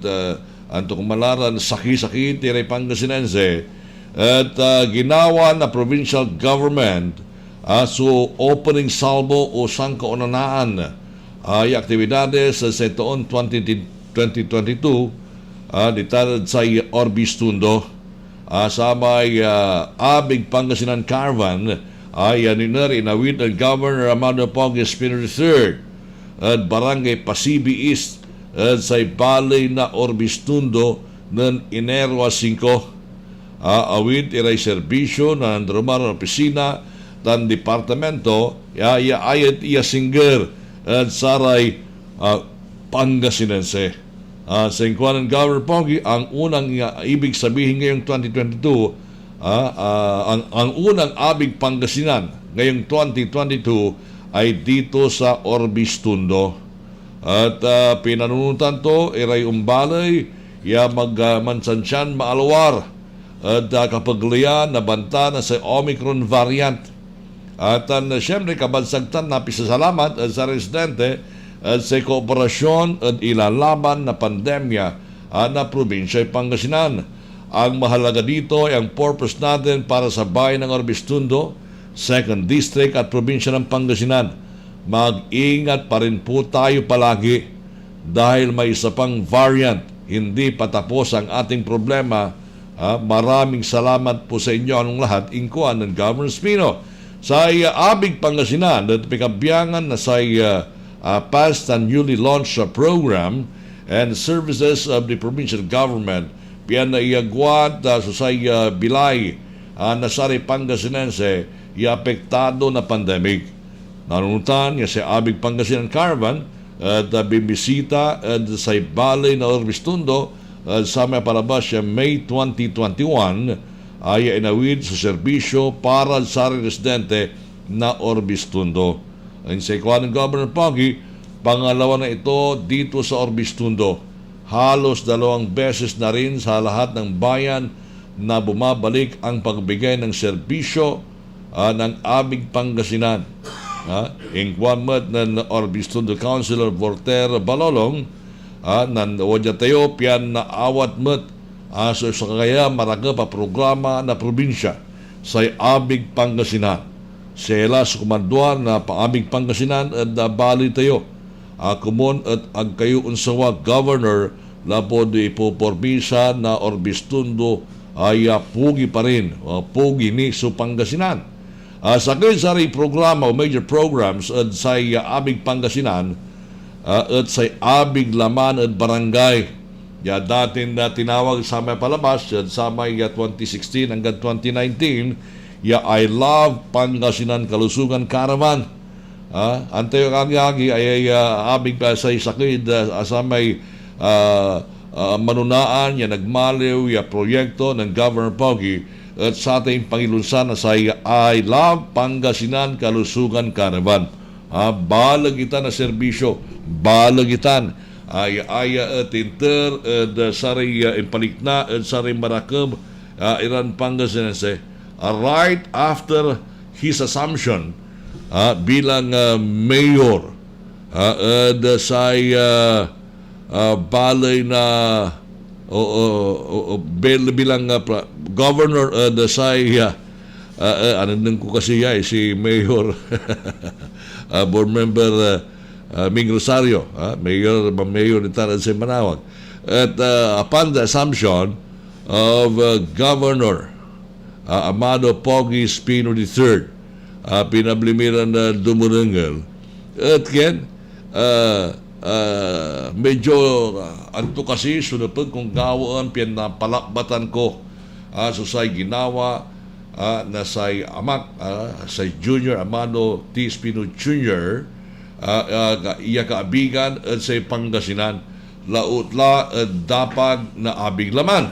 anto kumalaran sakit-sakit tiray Pangasinense at ginawa na provincial government so opening salvo o sangkaunanaan ay aktibidades sa taon 2022 ditarad sa Orbis Tundo sa may Abig Pangasinan Caravan ay aniner inawid ng Governor Amado Pong Espino III at Barangay Pasibi East sa balay na Orbistundo ng Enero 5 awit iray serbisyo na nandraman ng opisina ng departamento ayat iya singer at saray Pangasinense sa ingkuan ng Governor Pongi ang unang ibig sabihin ngayong 2022 ang unang Abig Pangasinan ngayong 2022 ay dito sa Orbistundo. At pinanunutan to iray umbalay magmansansyan maalawar at kapaglian na banta na sa Omicron variant at siyempre kabansagtan na pisasalamat sa residente at sa kooperasyon at ilalaban na pandemya na probinsya Pangasinan. Ang mahalaga dito ay ang purpose natin para sa bayan ng Orbistundo, 2nd District at probinsya ng Pangasinan. Mag-ingat pa rin po tayo palagi dahil may isa pang variant. Hindi patapos ang ating problema. Maraming salamat po sa inyo anong lahat. Ingkuan ng Governor Espino. Sa Abig Pangasinan at pikabiyangan na sa past and newly launched program and services of the provincial government piyan na iagwat sa Bilay na Sari Pangasinense apektado na pandemic. nanunutan nga sa Abig Pangasinan Caravan at bimisita at sa balay na Orbistundo sa may palabas siya May 2021 ay inawid sa serbisyo para sa residente na Orbistundo. Ang sa ikuan ng Governor Pogi, pangalawa na ito dito sa Orbistundo. Halos 2 beses na rin sa lahat ng bayan na bumabalik ang pagbigay ng serbisyo ng Abig Pangasinan. Ingkwanmat ng Orbistundo Councilor Voltaire Balolong nan wadya tayo pian na awat met so sa kaya maraga pa programa na probinsya sa Abig Pangasinan. Sela sa kumanduan na paamig Pangasinan at bali tayo. Kumon at ag kayo unsawa governor lapod ipoporbisa na Orbistundo ay pugi pa rin. Pugi ni so Pangasinan. Sa kayo sa programa o major programs at sa Abig Pangasinan at sa Abig Laman at Barangay. Ya datin na tinawag sa may palabas at sa may 2016 hanggang 2019 ya I Love Pangasinan Kalusugan Caravan. Antayo kagagi ay Abig sa isakid sa may manunaan ya nagmaliw ya proyekto ng Governor Pogi at sa ating Pangilunsan sa I Love Pangasinan Kalusugan Caravan. Balagitan na serbisyo, balagitan ay tinter sari impalikna sari marakab Iran Pangasinan right after his assumption bilang mayor sa balay na bilang governor sa ano ko kasi si Mayor board member Ming Rosario, mayor ni Taran sa Manawag. At upon the assumption of Governor Amado Pogi Espino III, pinablimiran na Dumurungal. At ken, medyo anto kasi sunapag kung gawaan pinapalakbatan ko so say ginawa na say amak say Junior Amado T. Espino Jr. Iya kaabigan at say Pangasinan lautla at dapag na abig laman.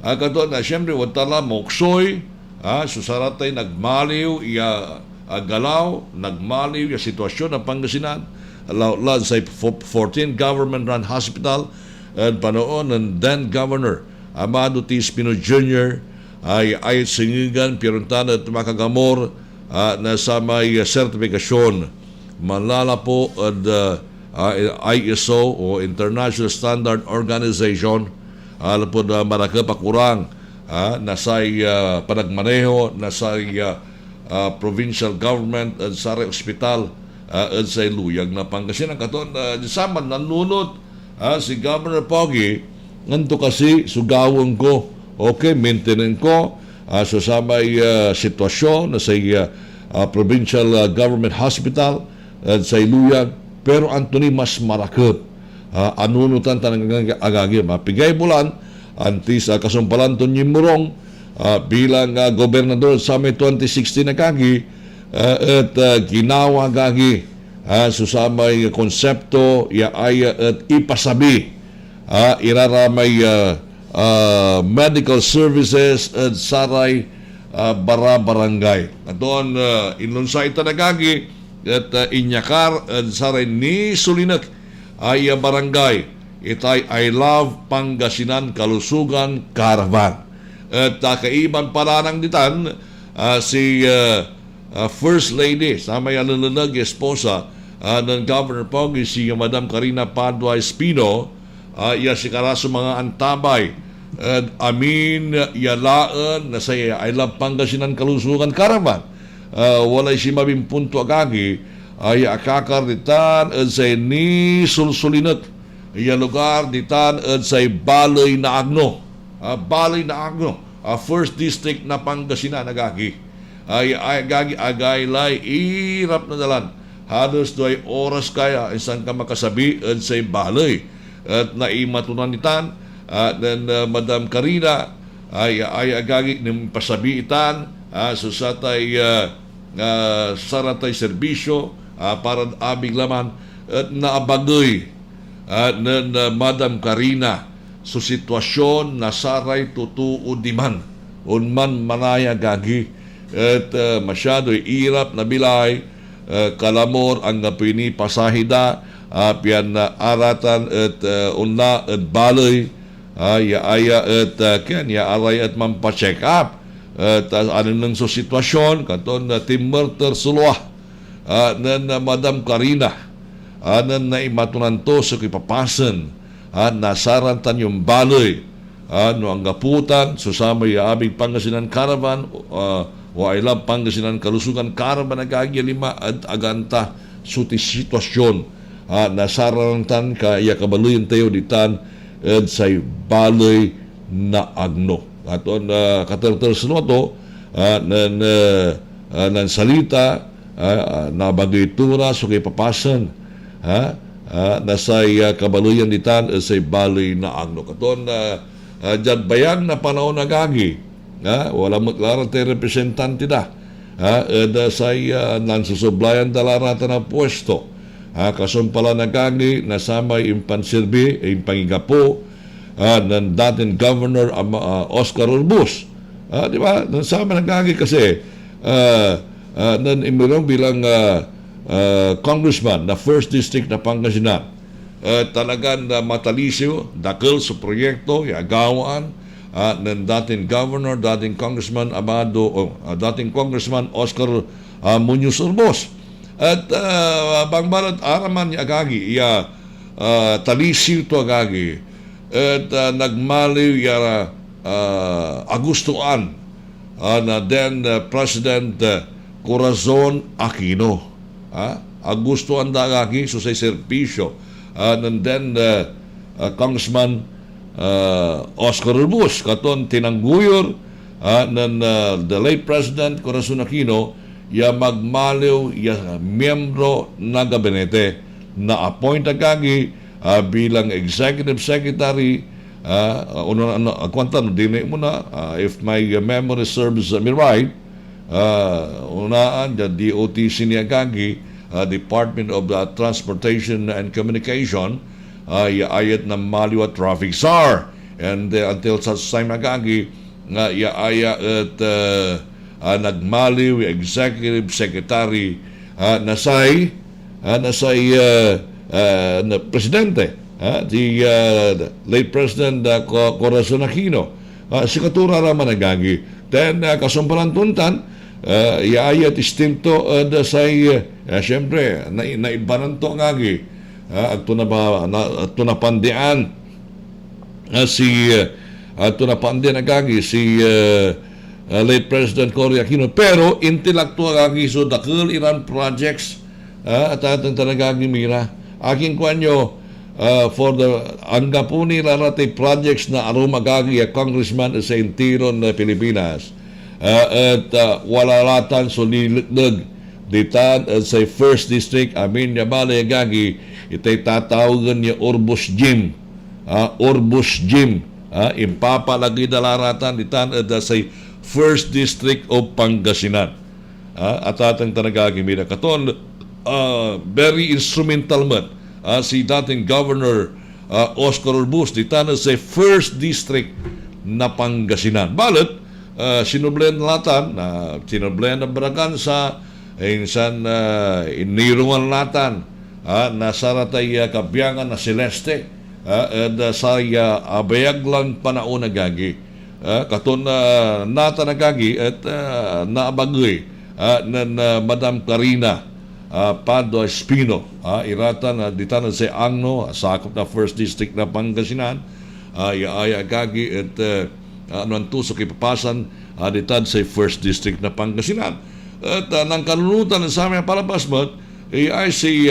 Kato na siyempre watala moksoy susaratay nagmaliw iya galaw nagmaliw iya sitwasyon ng Pangasinan lautla sa 14 government-run hospital at panoon ng then Governor Amado T. Espino Jr. ay singigan piruntan at makagamor na sa may sertifikasyon malala po at ISO o International Standard Organization po na marakapakurang na sa panagmaneho na sa provincial government at sa hospital at sa Iluyag na Pangasinan. Katon sama nanunod si Governor Pogi nganto kasi sugawon ko okay maintenance ko sa may sitwasyon na sa provincial government hospital at sa Iluyag pero Anthony mas marakot anunutan tanang agagi mapigay bulan antis kasumpalan ton Murong bilang gobernador sa may 2016 na kagi at ginawa gagi sa may konsepto ya ay at ipasabi iraramay medical services at saray barangay aton inlunsay tanagagi at inyakar at saray ni Sulinak ay barangay itay I Love Pangasinan Kalusugan Caravan at kaiban paranang ditan si First Lady sa may alalalag esposa ng Governor Pogi si Madam Karina Padua Espino iya si karaso mga antabay at amin yalaan na sa I Love Pangasinan Kalusugan Caravan walay si mabimpunto agagi ay akakar ditan at sa ni sulsulinat iya lugar ditan at sa balay na agno first district na Pangasinan agagi ay agagi agaylay irap na dalan halos doy oras kaya isang ka makasabi at sa balay at naimatunan ditan at Madam Karina ay agagi ng pasabi itan susatay saratay serbisyo para abig laman at naabagoy na Madam Karina so sitwasyon na saray tutuo di man unman manaya gagi at masyado irap na bilay kalamor ang pinipasahida piyan na aratan at unna at baloy aya at kanya aray at mampacheck up at ano nang so sitwasyon katon na Tim Murter Sulwa na Madam Karina nan na imatunan to sa kipapasan nasarantan yung baloy no ang gaputan susama yung aming Pangasinan Caravan o I love Pangasinan Kalusugan Caravan nagagya lima at aganta suti sitwasyon nasarantan kaya kabaloy tayo ditan at say baloy na agno aton katerter to nan salita nabagay tura so kipapasan nasay kabaluyan ditan say baloy na agno katon dyan bayag na panahon na gagi wala maglaran tayo representante da say nansusublayan dalarata na pwesto kason pala na gagi nasamay impansirbi impangigapo ng dating Governor Oscar Urbus di ba nasama na gagi kasi nan imulong bilang congressman na 1st District na Pangasinan talagang matalisyo dakil sa proyekto yagawaan ng dating Governor, dating Congressman dating Congressman Oscar Muñoz Urbus at bangbalat araman ni agagi talisyo to agagi at nagmaliw yara Agustuan na then President Corazon Aquino Agustuan dagagi so say servisyo and then Congressman Oscar Urbus katon tinangguyor ng the late President Corazon Aquino ya magmaliw ya miyembro na gabinete na appoint agagi bilang Executive Secretary if my memory serves me right unaan the DOTC ni agagi Department of Transportation and Communication ayat na maliwa traffic SAR and until such time agagi at nagmaliw Executive Secretary nasay na Presidente di late President Corazon Aquino si katura raman nagagi then kasumpalan tuntan iayat istinto say siyempre naibanan to ngagi at tunapandian tunapandian agagi si late President Cory Aquino pero intellectual agagi so dakil iran projects at atang tanagagi mira aking kwanyo for the angapuni larate projects na arumagagi a congressman sa intiron na Pilipinas at walalatan so nilitdag ditan sa 1st District amin niya balay gagi itay tatawagan niya Urbus Gym impapalagi dalaratan ditan sa 1st District of Pangasinan at atang tanagagi mira katon very instrumental man si dating Governor Oscar Urbus ditan sa 1st District na Pangasinan balat sinublen latan sinublen na Bragansa insan inirungan latan nasaratay kabiyangan na Celeste sa abayag lang panaon na gagi katon nata na gagi at naabagoy na Madam Karina Pado Espino iratan ditan sa Angno sakop na 1st District na Pangasinan aya gagi at anong sa kipapasan ditan sa 1st District na Pangasinan at nang kanunutan sa aming palabas mo ay si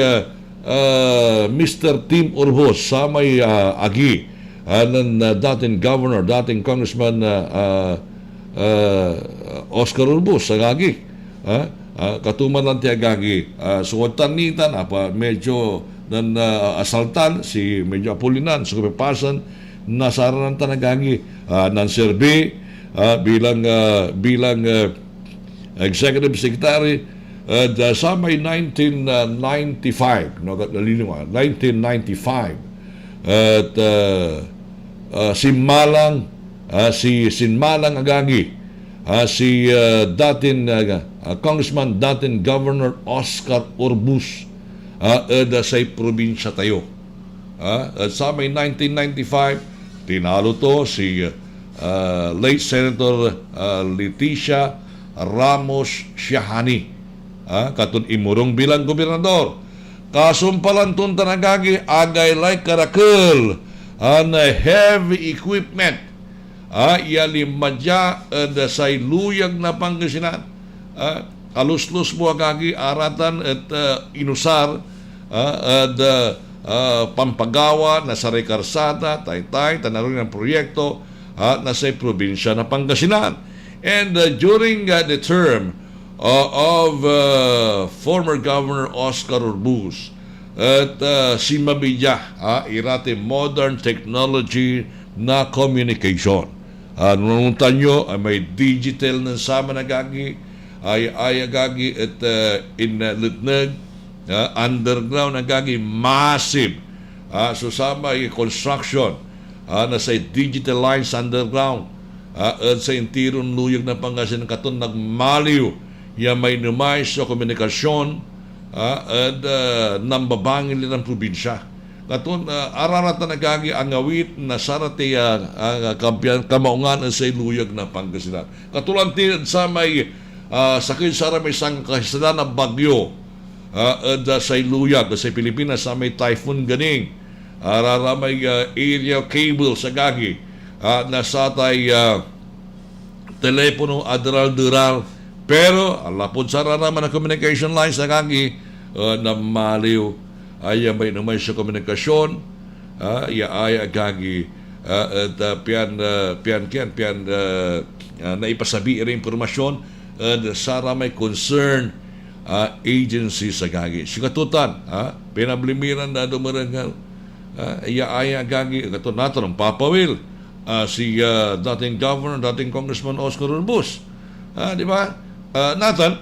Mr. Tim Urbus sa may agi ng dating Governor, dating Congressman Oscar Urbus sa agi katuman lang tiya gagi suwatan nitan medyo nan asaltan si medyo apulinan sa kipapasan nasaran tanagagi nan serbi bilang Executive Secretary, sa may 1995, 1995, at si Sinmalang Agagi, si dating Congressman, dating Governor Oscar Orbus, sa probinsya tayo. At sa may 1995, tinalo to si late Senator Leticia Ramos Siahani, katun imurong bilang gobernador. Kasumpalan tun tanagagi agay like karakul heavy equipment yalimadya say luyag na Pangasinan. Kaluslus mo agagi aratan at inusar pampagawa na sa rekarsada, taytay, tanaroon ng proyekto na sa probinsya na Pangasinan. And during the term of former Governor Oscar Orbus at si Mabidya, irate modern technology na communication. Nununtan nyo, may digital na sama nagagi, ay agagi at inlitnag, underground nagagi, massive. So sama construction na sa digital lines underground at sa intiron luyag na Pangasinan katon nagmaliw ya may numay sa komunikasyon at nambabangin ng probinsya. Katon ararata nagagi ang awit na sarati kamaungan sa luyag na Pangasinan. Katulang sa may sakit sa may sangkasada na bagyo sa luyag sa Pilipinas sa may typhoon ganing araramay area cable sa gagi na satay telepono adral-dural. Pero, alapod sa raraman ng communication lines na kagi na maliw ay may naman sa komunikasyon ay kagi at pian na ipasabi rin impormasyon sa ramay concern agency sa kagi. Sikatutan, pinablimiran na dumarangal ay kagi kato nato ng papawil si dating Governor, dating Congressman Oscar Orbus. Di ba? Nathan,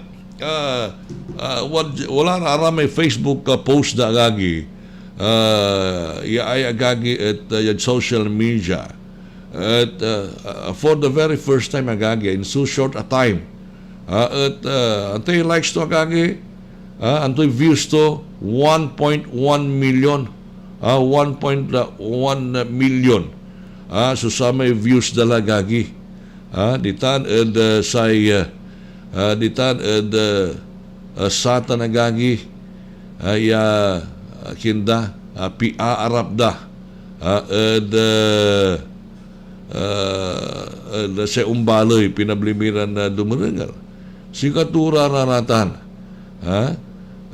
wala na aramay Facebook post na agagi ay agagi at social media at for the very first time agagi in so short a time at antay likes to agagi antay views to 1.1 million 1.1 million so sa may views dalagagi ditan at say ditan sata nagagi ay kinda piaarap da sa umbaloy pinablimiran na dumurengal si katura raratan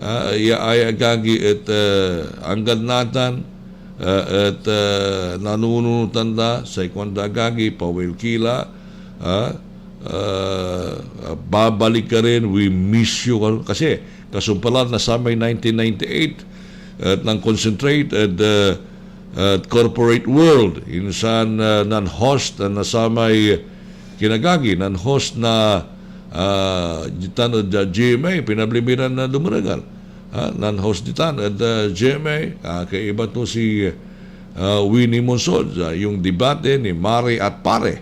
ay agagi at anggan natan at nanunutan da sa ikwanda agagi pawil kila babalik ka rin, we miss you kasi kasumpalan na sa may 1998 at nang concentrate at corporate world insan nan-host na sa may kinagagi nan-host na ditan at GMA pinablimiran na dumaragal nan-host ditan at GMA kay iba to si Winnie Monsod yung debate ni Mare at Pare,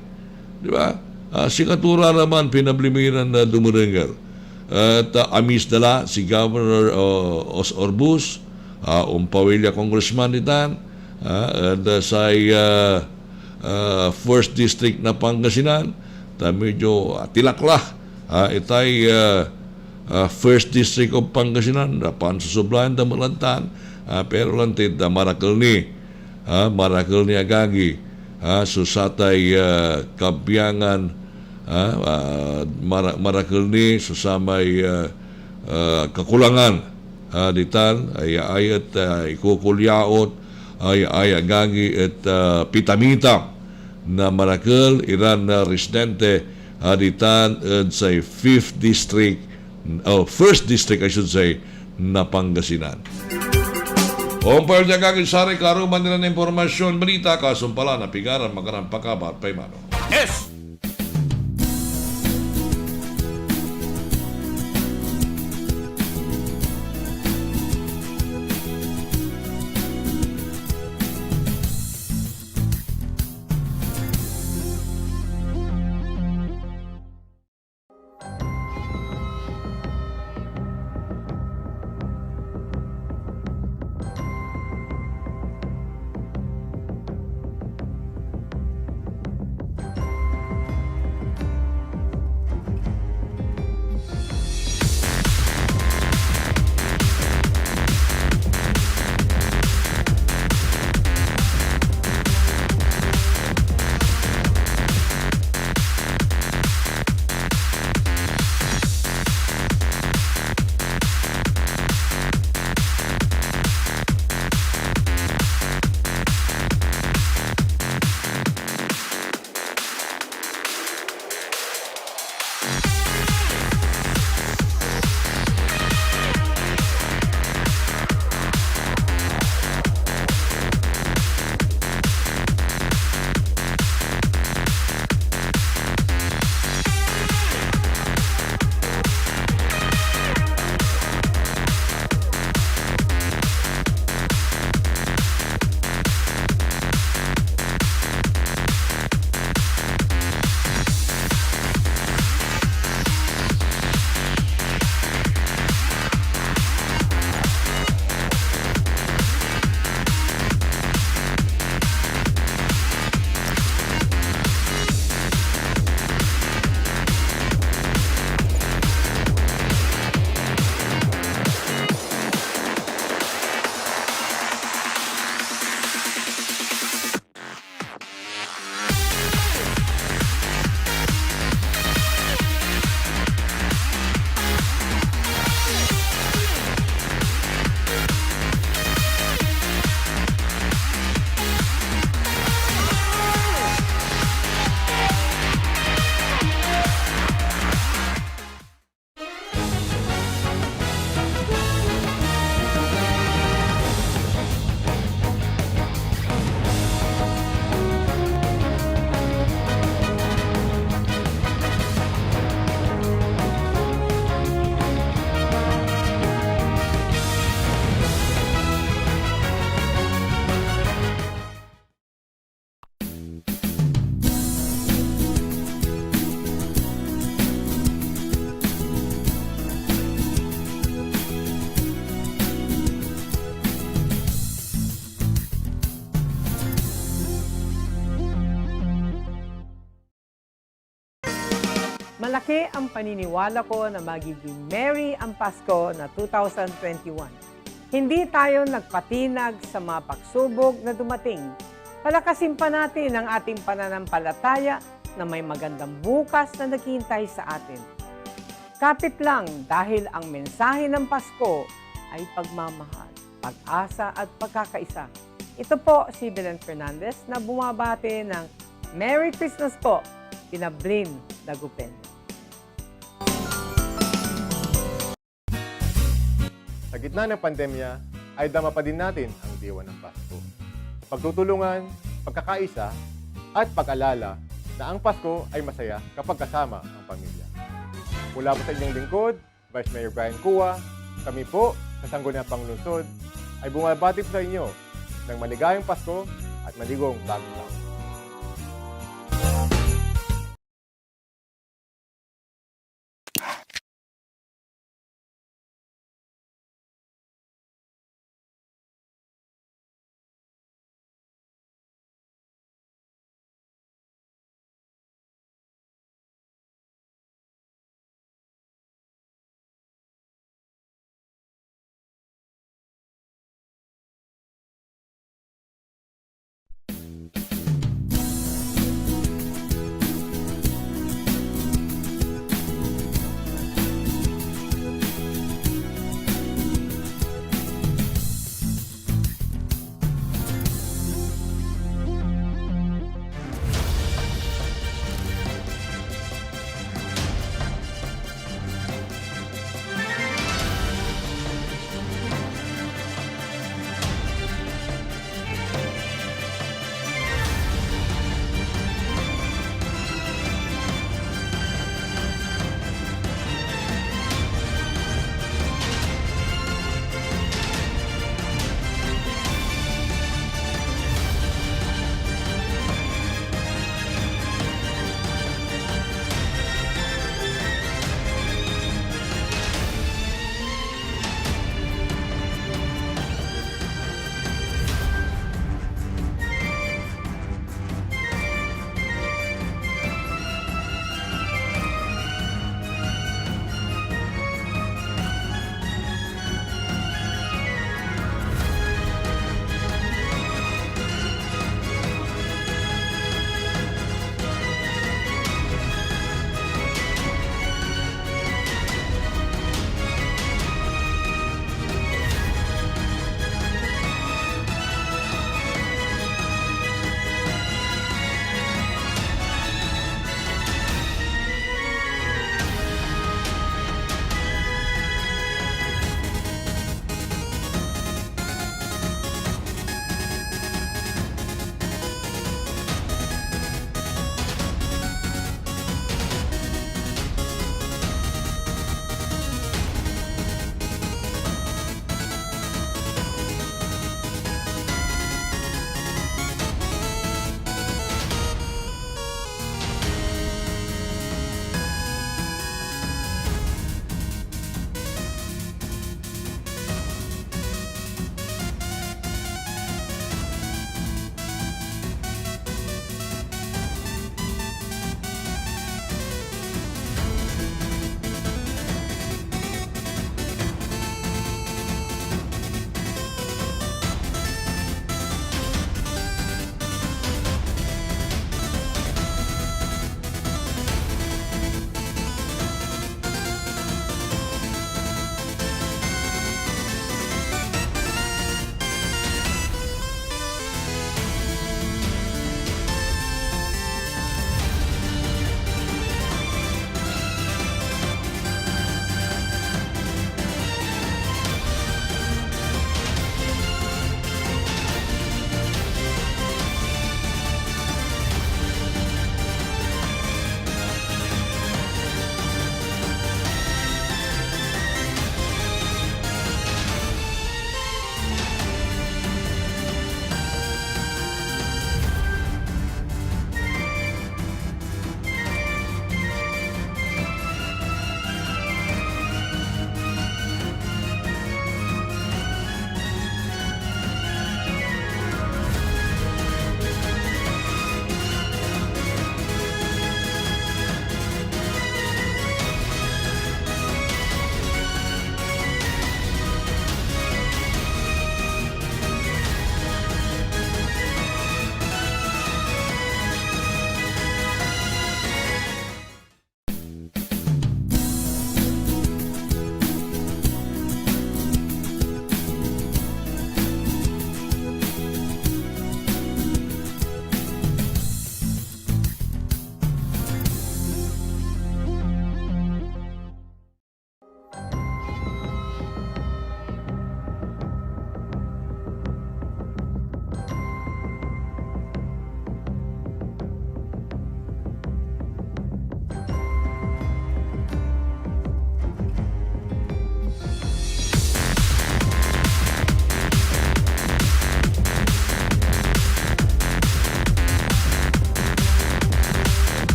di ba? Si Katura naman pinablimiran na dumurengal at amis dala si Governor Os Orbus umpawilya congressman ditan at sa first district na Pangasinan ta medyo tilaklah itay first district of Pangasinan dapan susublayan da malantan pero lantid da marakal ni agagi susatay kabiyangan marakal ni susamay kakulangan ditan ay ayat ikukulyaot ay agagi at pitamita na marakal iran na residente ditan sa 5th district first district I should say na Pangasinan. Umpal niya kagin sari karuman nila ng informasyon balita kasumpala na pigaran magarang pakabat pay mano. Malaki ang paniniwala ko na magiging merry ang Pasko na 2021. Hindi tayo nagpatinag sa mga pagsubok na dumating. Palakasin pa natin ang ating pananampalataya na may magandang bukas na naghihintay sa atin. Kapit lang dahil ang mensahe ng Pasko ay pagmamahal, pag-asa at pagkakaisa. Ito po si Belen Fernandez na bumabati ng Merry Christmas po, kina Blin Dagupen. Sa gitna ng pandemya, ay dama pa din natin ang diwa ng Pasko. Pagtutulungan, pagkakaisa, at pag-alala na ang Pasko ay masaya kapag kasama ang pamilya. Mula po sa inyong lingkod, Vice Mayor Brian Cua, kami po sa Sangguniang Panglungsod ay bumabati po sa inyo ng maligayang Pasko at maligong bagong taon.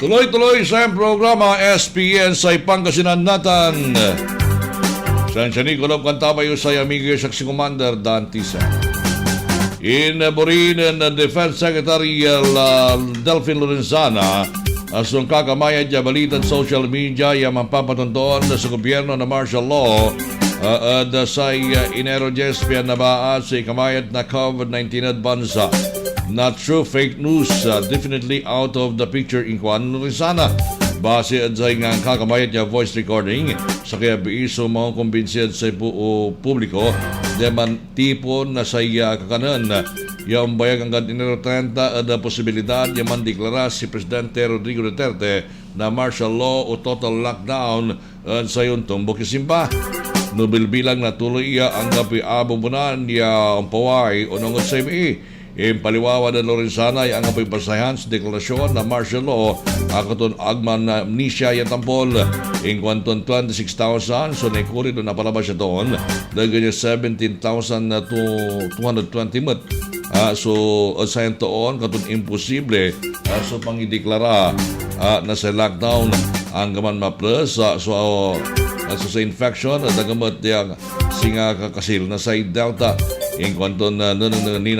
Tuloy-tuloy sa programa SPN sa Pangasinan Natan. San Nicolop Cantabayo sa Amigos Action Commander Dantisa. In Borin and Defense Secretary Delphine Lorenzana, asong kakamayad ya balitan social media ya mampapatuntuan sa gobyerno na martial law sa Enero 10 na baat sa ikamayad na COVID-19 at bansa. Not true, fake news, definitely out of the picture in Juan Lorenzana. Base at sa nga kakamayat niya voice recording, sa kaya biiso mga kumbinsyad sa publiko, deman tipon na sa iya kakanan. Yung bayag ang Enero 30 at posibilidad yaman deklara si Presidente Rodrigo Duterte na martial law o total lockdown sa yung tumbok isimba. Nubilbilang natuloy iya ang gabi abubunan niya ang paway o nangod sa imi. Paliwawa ng Lorenzana ay ang pagpasahan sa deklarasyon na martial law akaton agman na amnesia yung tampol in kwanton 26,000 so naikuri doon napalabas siya doon lagyan niya 17,220 mat so asayan toon katon imposible so pangideklara na sa lockdown ang gaman ma-plus so sa infection at agamat yung singa kakasil na sa Delta in kwanto na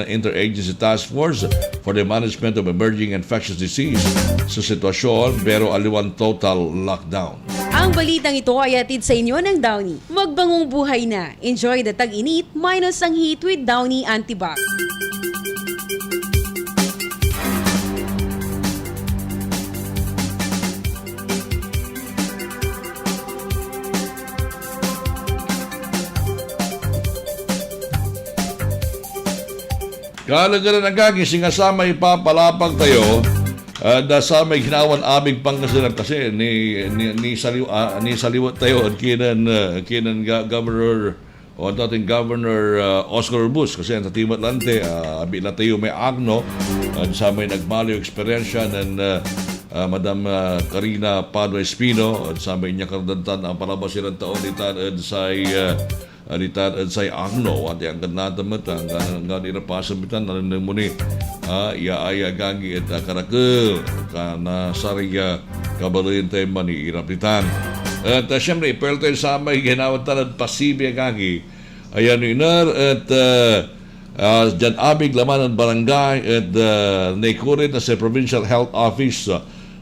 Interagency Task Force for the Management of Emerging Infectious Disease sa sitwasyon pero aliwan total lockdown. Ang balitang ito ay atid sa inyo ng Downy. Magbangong buhay na. Enjoy the tag-init minus ang heat with Downy Antibac. Kalagaran ang gagising nga sa may papalapag tayo sa may ginawan aming Pangasinan kasi ni saliwat tayo at kinan Governor o dating Governor Oscar Urbus kasi ang tatimat lante abi na tayo may agno at sa may nagmaliw eksperyensya ng Madam Karina Padua Espino at sa may niya kardantan ang palabas silang taon itan sa alitan at say agno at ang ganatamat ang ganira pasabitan na rin mo ni iya gangi at karakul na sariya kabaloyin tayo mani irapitan at siyempre ipelto sa may ginawatan at pasibi gangi ayan inar at dyan abig laman ng barangay at naikurit na sa Provincial Health Office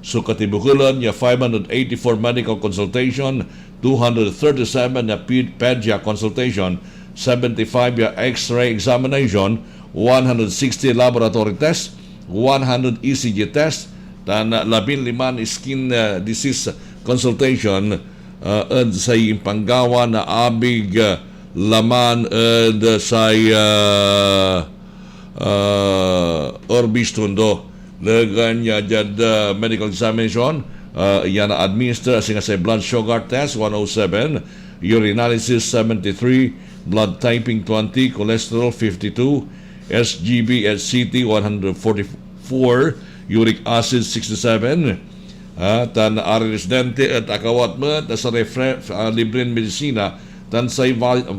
so katibukulan niya 584 medical consultation 237 na pedia consultation, 75 ya X-ray examination, 160 laboratory tests, 100 ECG tests, dan 15 skin disease consultation sa panggawa na abig laman sa Orbistundo. Lagan niya dyan medical examination, yan na administer as nga sa blood sugar test 107, urinalysis 73, blood typing 20, cholesterol 52, SGB at CT 144, uric acid 67, tan ari residente at akawat mo sa libreng medisina tan sa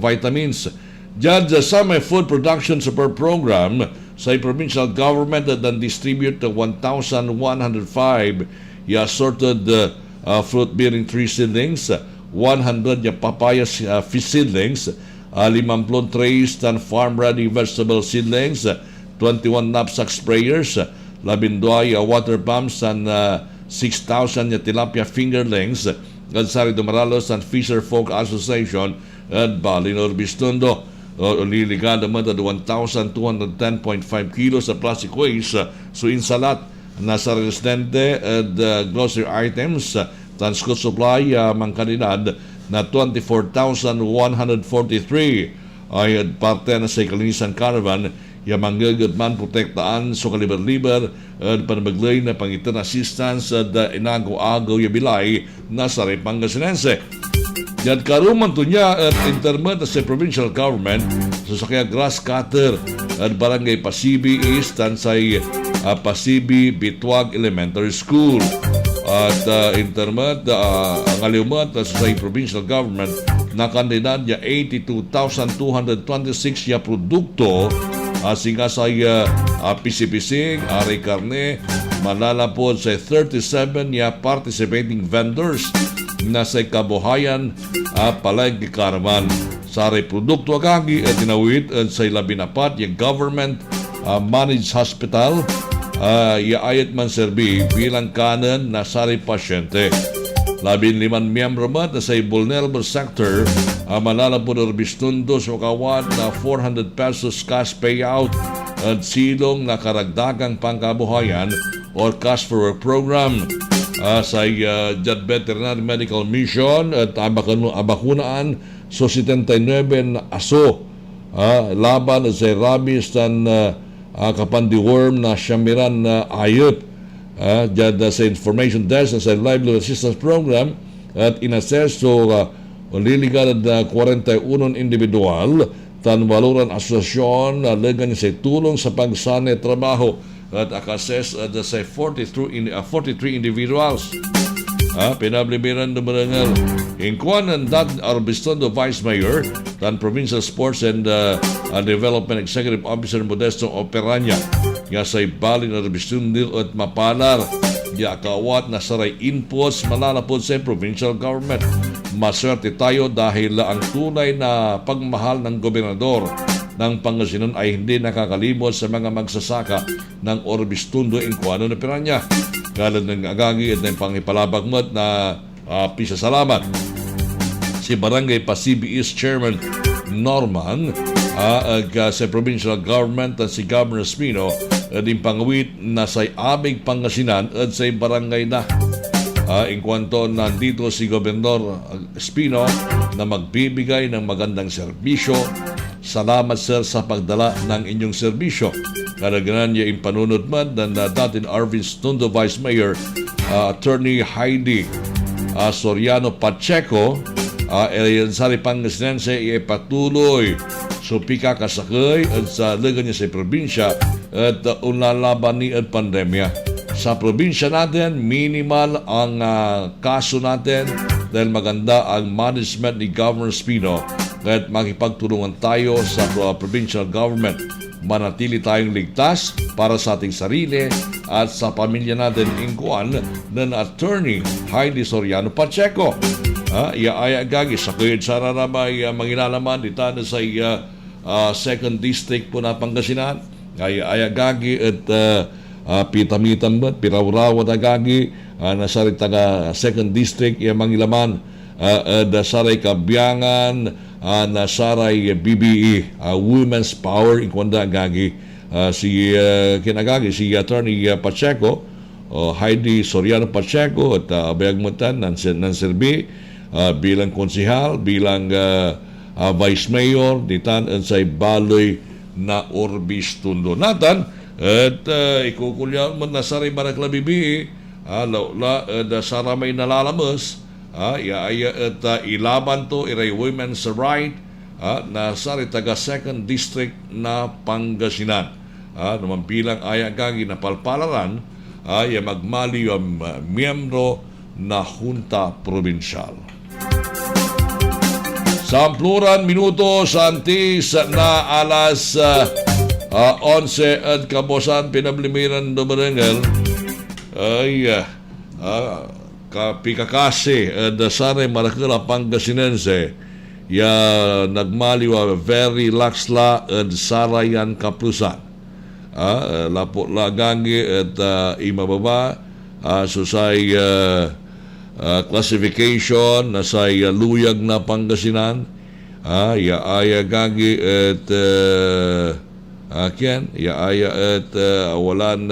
vitamins. Diyan sa may food production support program sa provincial government at distribute 1,105 assorted fruit-bearing tree seedlings, 100 papaya seedlings, 50 trays tan farm-ready vegetable seedlings, 21 knapsack sprayers, 12 water pumps, and 6,000 tilapia fingerlings, at Sari Dumaralos and Fisher Folk Association at Balinor Bistondo. Liligada mo at 1,210.5 kilos sa plastic waste so insalat nasa residente at grocery items transport supply mang kanidad na 24,143 ay parte na sa kalinisan caravan yung manggagad man protektaan so kaliber-liber at panabaglay na pangitan assistance at inago-agaw yung bilay na sa Pangasinense. Yan karuman to niya at interment sa provincial government sa sakya grass cutter at barangay Pasibi East and sa Pasibi Bitwag Elementary School. At interment ang aliumat sa provincial government na kandidat niya 82,226 ya produkto singa sa pisi-pising, ari karne, malalapod sa 37 participating vendors na sa kabuhayan palag karaman. Sa reprodukto agagi at tinawid sa 14 yung government managed hospital yaayat man serbi bilang kanan na sari pasyente. 15 miyembro man na sa vulnerable sector malalapod orbistundo sa kawat na 400 pesos cash payout at silong na karagdagang pangkabuhayan or cash for work program sa Jad Veterinary Medical Mission at abakunaan so 79 na aso laban sa rabies tan kapandiworm na syamiran na ayot dyan sa information desk sa livelihood assistance program at inassess so liligan na 41 individual tan waluran asosasyon legan sa tulong sa pagsane trabaho at akassess sa 43 individuals. Pinablibiran na marangal Inkuan ng Arbistondo Vice Mayor tan Provincial Sports and Development Executive Officer Modesto Operanya nga sa ibali na Arbistondo at Mapalar ya kawat na saray inputs malalapod sa provincial government. Maswerte tayo dahil ang tunay na pagmahal ng gobernador ng Pangasinan ay hindi nakakalimot sa mga magsasaka ng Orbistundo Inkuano na Piranya. Kalad ng agagi at ng pangipalabagmat na pisasalamat si Barangay Pasibi East Chairman Norman sa provincial government at si Governor Espino din pangawit na sa aming Pangasinan at sa barangay na. In kwanto nandito si Gobernador Espino na magbibigay ng magandang serbisyo. Salamat sir sa pagdala ng inyong serbisyo. Karaganan niya impanunod man ng dating Arvistondo Vice Mayor Attorney Heidi Soriano Pacheco sa Pangasinense ipatuloy so pika kasakay at sa lagan niya sa probinsya at unlalaban ni at pandemya. Sa probinsya natin, minimal ang kaso natin dahil maganda ang management ni Governor Espino at makipagtulungan tayo sa provincial government. Manatili tayong ligtas para sa ating sarili at sa pamilya natin inkuan ng Attorney Heidi Soriano Pacheco. Iaayagagi sa kuyod sa raramay mangilalaman dito na sa 2nd District po na Pangasinan. Iaayagagi at pitamitan ba, pirawrawat agagi nasa taga 2nd District mangilaman nasaray Kabyangan nasaray BBE Women's Power inkwanda agagi si kinagagi si Attorney Pacheco Heidi Soriano Pacheco at abayagmutan ng serbi bilang konsihal bilang Vice Mayor ditan sa Baloy na Orbistundo natan at ikukulyan mo nasaray Barakla BBE saramay nalalamas at ilaban to iray women's right na sa taga 2nd District na Pangasinan. Naman bilang ayagagi na palpalaran ay magmali ang miyembro na Junta Provincial. Sampluran minuto santis na alas 11 at kabosan pinablimiran dumarangel ay kapikakasi dasare Marakala Pangasinense ya nagmaliwa very laksla at sarayan kaplusan lapo lagangi at imababa susay classification na sa luyag na Pangasinan ya ayagagi at Ken ya aya at walan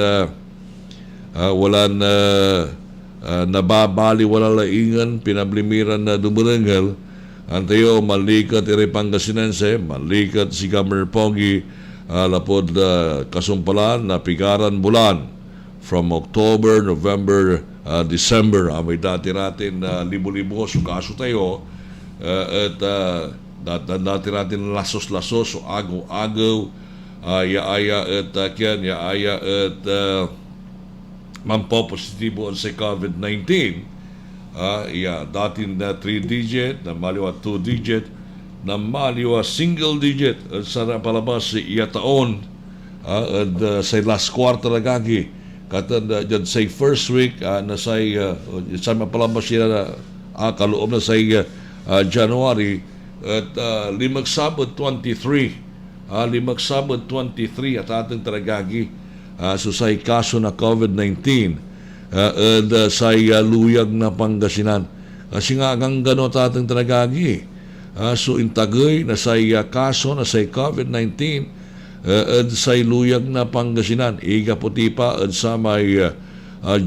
nababali wala laingan pinablimiran na dumaranggal antayo malikat iri Pangasinense malikat si Governor Pogi lapod kasumpalan na pigaran bulan from October, November, December may dati natin libo-libo so kaso tayo at dati natin lasos-lasos so agaw-agaw yaaya at kyan yaaya at mampo-positibo sa COVID-19. Dating na 3-digit, na maliwa 2-digit, na maliwa single-digit sa palabas sa taon at sa last quarter agagi katanda dyan say first week na say sa mapalabas sila kaloob na say January at limag Sabot 23 limag Sabot 23 at ating taragagi so say kaso na COVID-19 at say luyag na Pangasinan kasi nga ang ganot ating taragagi so intagay na say kaso na say COVID-19 say luyag na Pangasinan iga puti pa sa may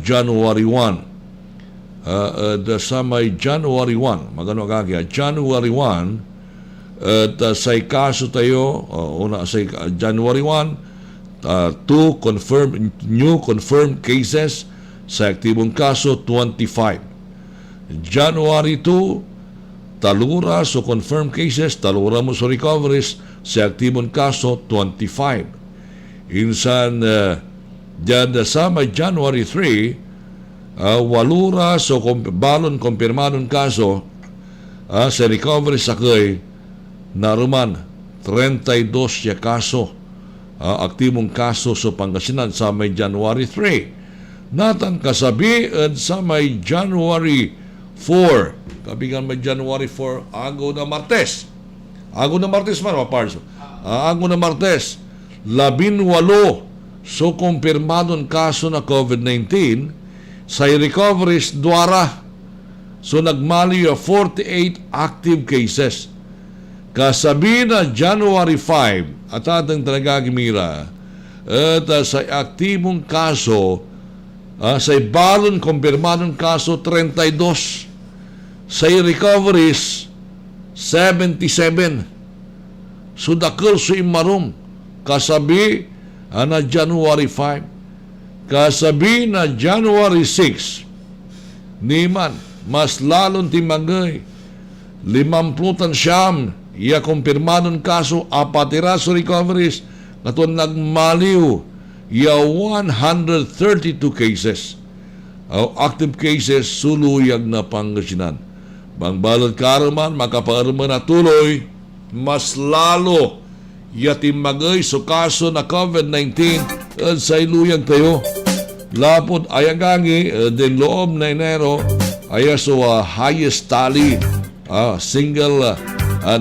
January 1 sa may January 1 magano kagya January 1 at say kaso tayo una say January 1 2 new confirmed cases sa aktibong kaso 25 January 2 talura so confirmed cases talura mo sa recoveries sa aktibong kaso 25 insan dyan sa may January 3 walura so balon kumpirmadong kaso sa recovery sakay naruman 32 ya kaso aktibong kaso sa Pangasinan sa may January 3 natang kasabi sa may January 4 kabigan may January 4 Ago na Martes man maparso Ago na Martes 18 so kumpirmadong kaso na COVID-19 sa recoveries duara so nagmali 48 active cases kasabi na January 5 at atang talaga gimira at sa aktibong kaso sa balon kumpirmadong kaso 32 sa recoveries 77 so dakil so imarum kasabi na January 5 kasabi na January 6 niman mas lalong timagay 50 siyam iya kumpirmadong kaso apatira sa recoveries naton nagmaliw iya 132 cases active cases suluyag na Pangasinan bangbalod karuman makaparuman na tuloy mas lalo yatimagay so kaso na COVID-19 sa iluyag tayo lapod ayagangi din loob na Enero ay so highest tally single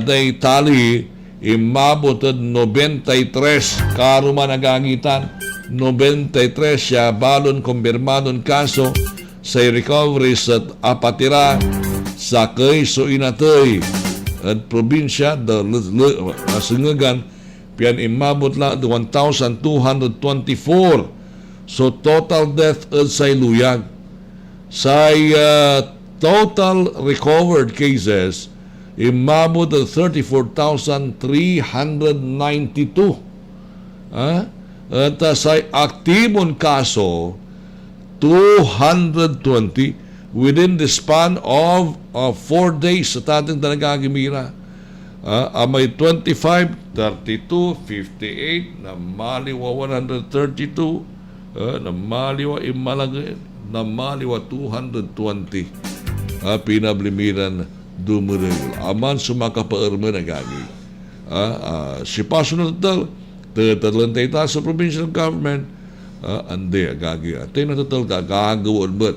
day tally imabot 93 karuman nagangitan 93 siya balon kumpirmadong kaso sa recoveries at apatira sa kay so inatoy at probinsya sungagan piyan imabot lang 1,224 so total death sa iluyag sa total recovered cases imabot 34,392 at sa aktibong kaso 220 within the span of 4 days sa tating talaga gimira may 25, 32, 58 na maliwa 132 na maliwa imalagay na maliwa 220 pinablimiran dumuril aman sumakapaerma na gagi si pasunod tatalantay ta sa provincial government ande gagi atay na total gagawon bet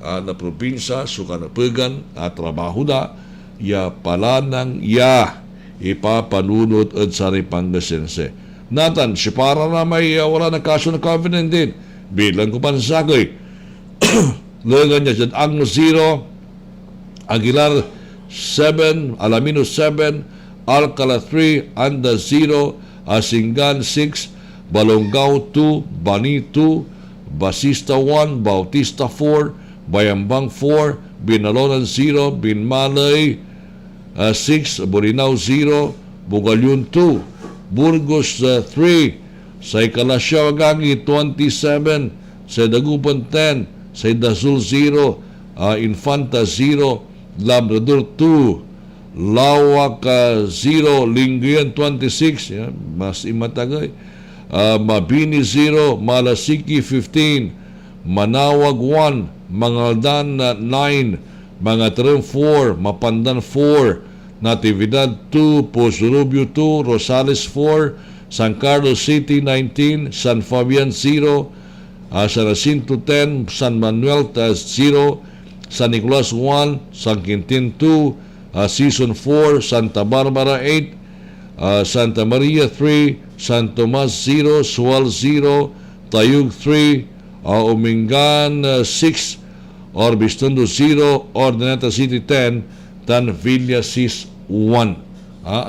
na probinsya sukanapegan at trabaho da ya palanang ya ipapanunod at sari Pangasinense natan si para na may wala na kaso na COVID-19 bilang ko pansagay lengan niya dyan ang 0 Aguilar 7 Alamino 7 Alcala 3 Anda 0 Asingan 6 Balongao 2 Bani 2 Basista 1 Bautista 4 Bayambang 4 Binalonan 0 Binmalay 6 Borinao 0 Bugalyun 2 Burgos 3 sa Ikalasya Wagangi 27 sa Dagupan 10 sa Dasul 0 Infanta 0 Labrador 2 Lawak 0 Lingayen 26 mas imatagay Mabini 0 Malasiki 15 Manawag 1 Mangaldan 9 Mga Terem 4 Mapandan 4 Natividad 2 Posurubio 2 Rosales 4 San Carlos City 19 San Fabian 0 San Jacinto 10, San Manuel 0, San Nicolas 1, San Quintin 2, Season 4, Santa Barbara 8, Santa Maria 3, San Tomas 0, Sual 0, Tayug 3, Umingan 6, Orbistondo 0, Ordinata City 10, Tan Villa 6 1.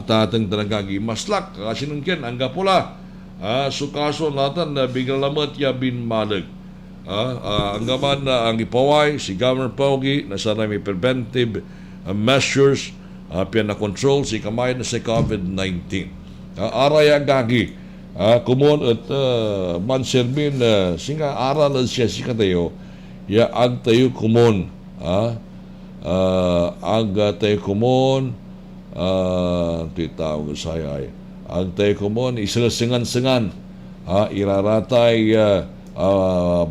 Tatang tanagagi maslak kasinungkin angga pula. Sukaso natin na bigla lamat ya bin malag. Anggaman na ang ipaway si Governor Pogi na sana may preventive measures na-control si kamay na sa COVID-19. Aray ang gagi. Kumon at manserbin singa aral siya si katayo ya ag tayo kumon. Ag tayo kumon titawag sayay. Ag tayo kumon isilasingan-singan iraratay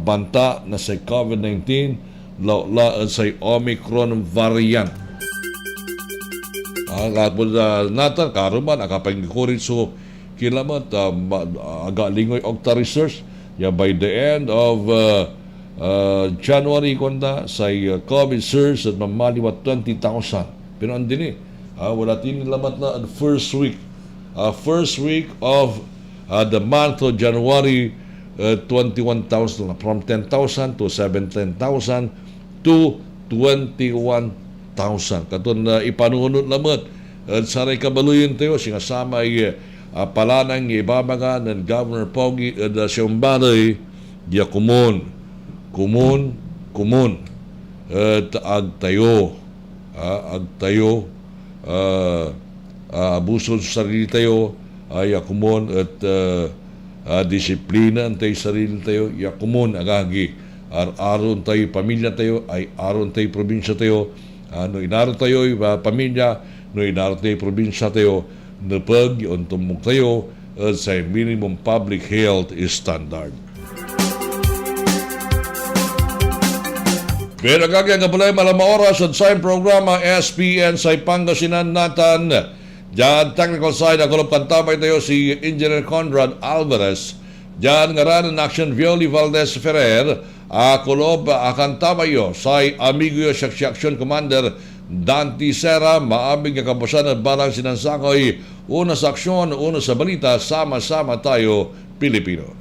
banta na sa COVID-19 la sa Omicron variant. Katapos natin, karuman, akapangikurin so kilamat, agalingoy okta research, by the end of January, kunda, sa COVID surge at mamaliwat 20,000. Pero andini, wala tinilamat na first week of the month of January, 21,000 from 10,000 to 17,000 to 21,000. Katon na ipanunod lamot at saray kabaluyin tayo singasama ay palanang ibabaga ng Governor Pogi at siyang balay diya kumon at agtayo abuso sa sarili tayo ay kumon at disiplina ang tayo sarili tayo, yakumon agagi. Aron tayo, pamilya tayo, ay aron tayo, probinsya tayo. No inaro tayo, pamilya, no inaro tayo, probinsya tayo, napag, yung tumog tayo, sa minimum public health standard. Pero agagi ang kapalay malamang oras at sa programa SPN sa Pangasinan natin. Diyan, technical side, ang kulop kantabay tayo si Engineer Conrad Alvarez. Diyan, ngaran ng Action Violi Valdez Ferrer. Kulob, kantabay yo sa amigo yo Action Commander Dante Serra. Maabig ang kapusan at barang sinansakoy. Una sa aksyon, una sa balita, sama-sama tayo, Pilipino.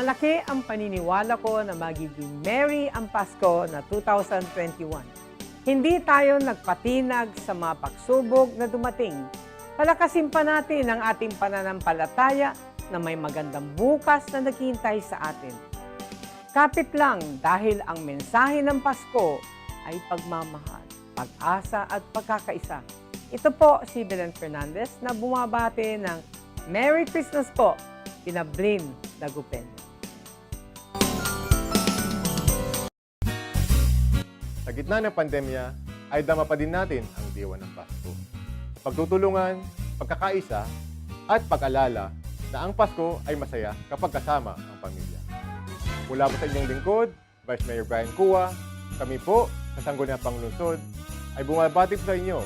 Malaki ang paniniwala ko na magiging merry ang Pasko na 2021. Hindi tayo nagpatinag sa mga pagsubok na dumating. Palakasin pa natin ang ating pananampalataya na may magandang bukas na naghihintay sa atin. Kapit lang dahil ang mensahe ng Pasko ay pagmamahal, pag-asa at pagkakaisa. Ito po si Belen Fernandez na bumabati ng Merry Christmas po, Pinablin Dagupen. Sa gitna ng pandemya, ay dama pa din natin ang diwa ng Pasko. Pagtutulungan, pagkakaisa, at pag-alala na ang Pasko ay masaya kapag kasama ang pamilya. Mula po sa inyong lingkod, Vice Mayor Brian Cua, kami po sa Sangguniang Panglungsod ay bumabati po sa inyo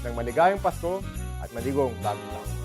ng maligayang Pasko at maligong bagong taon.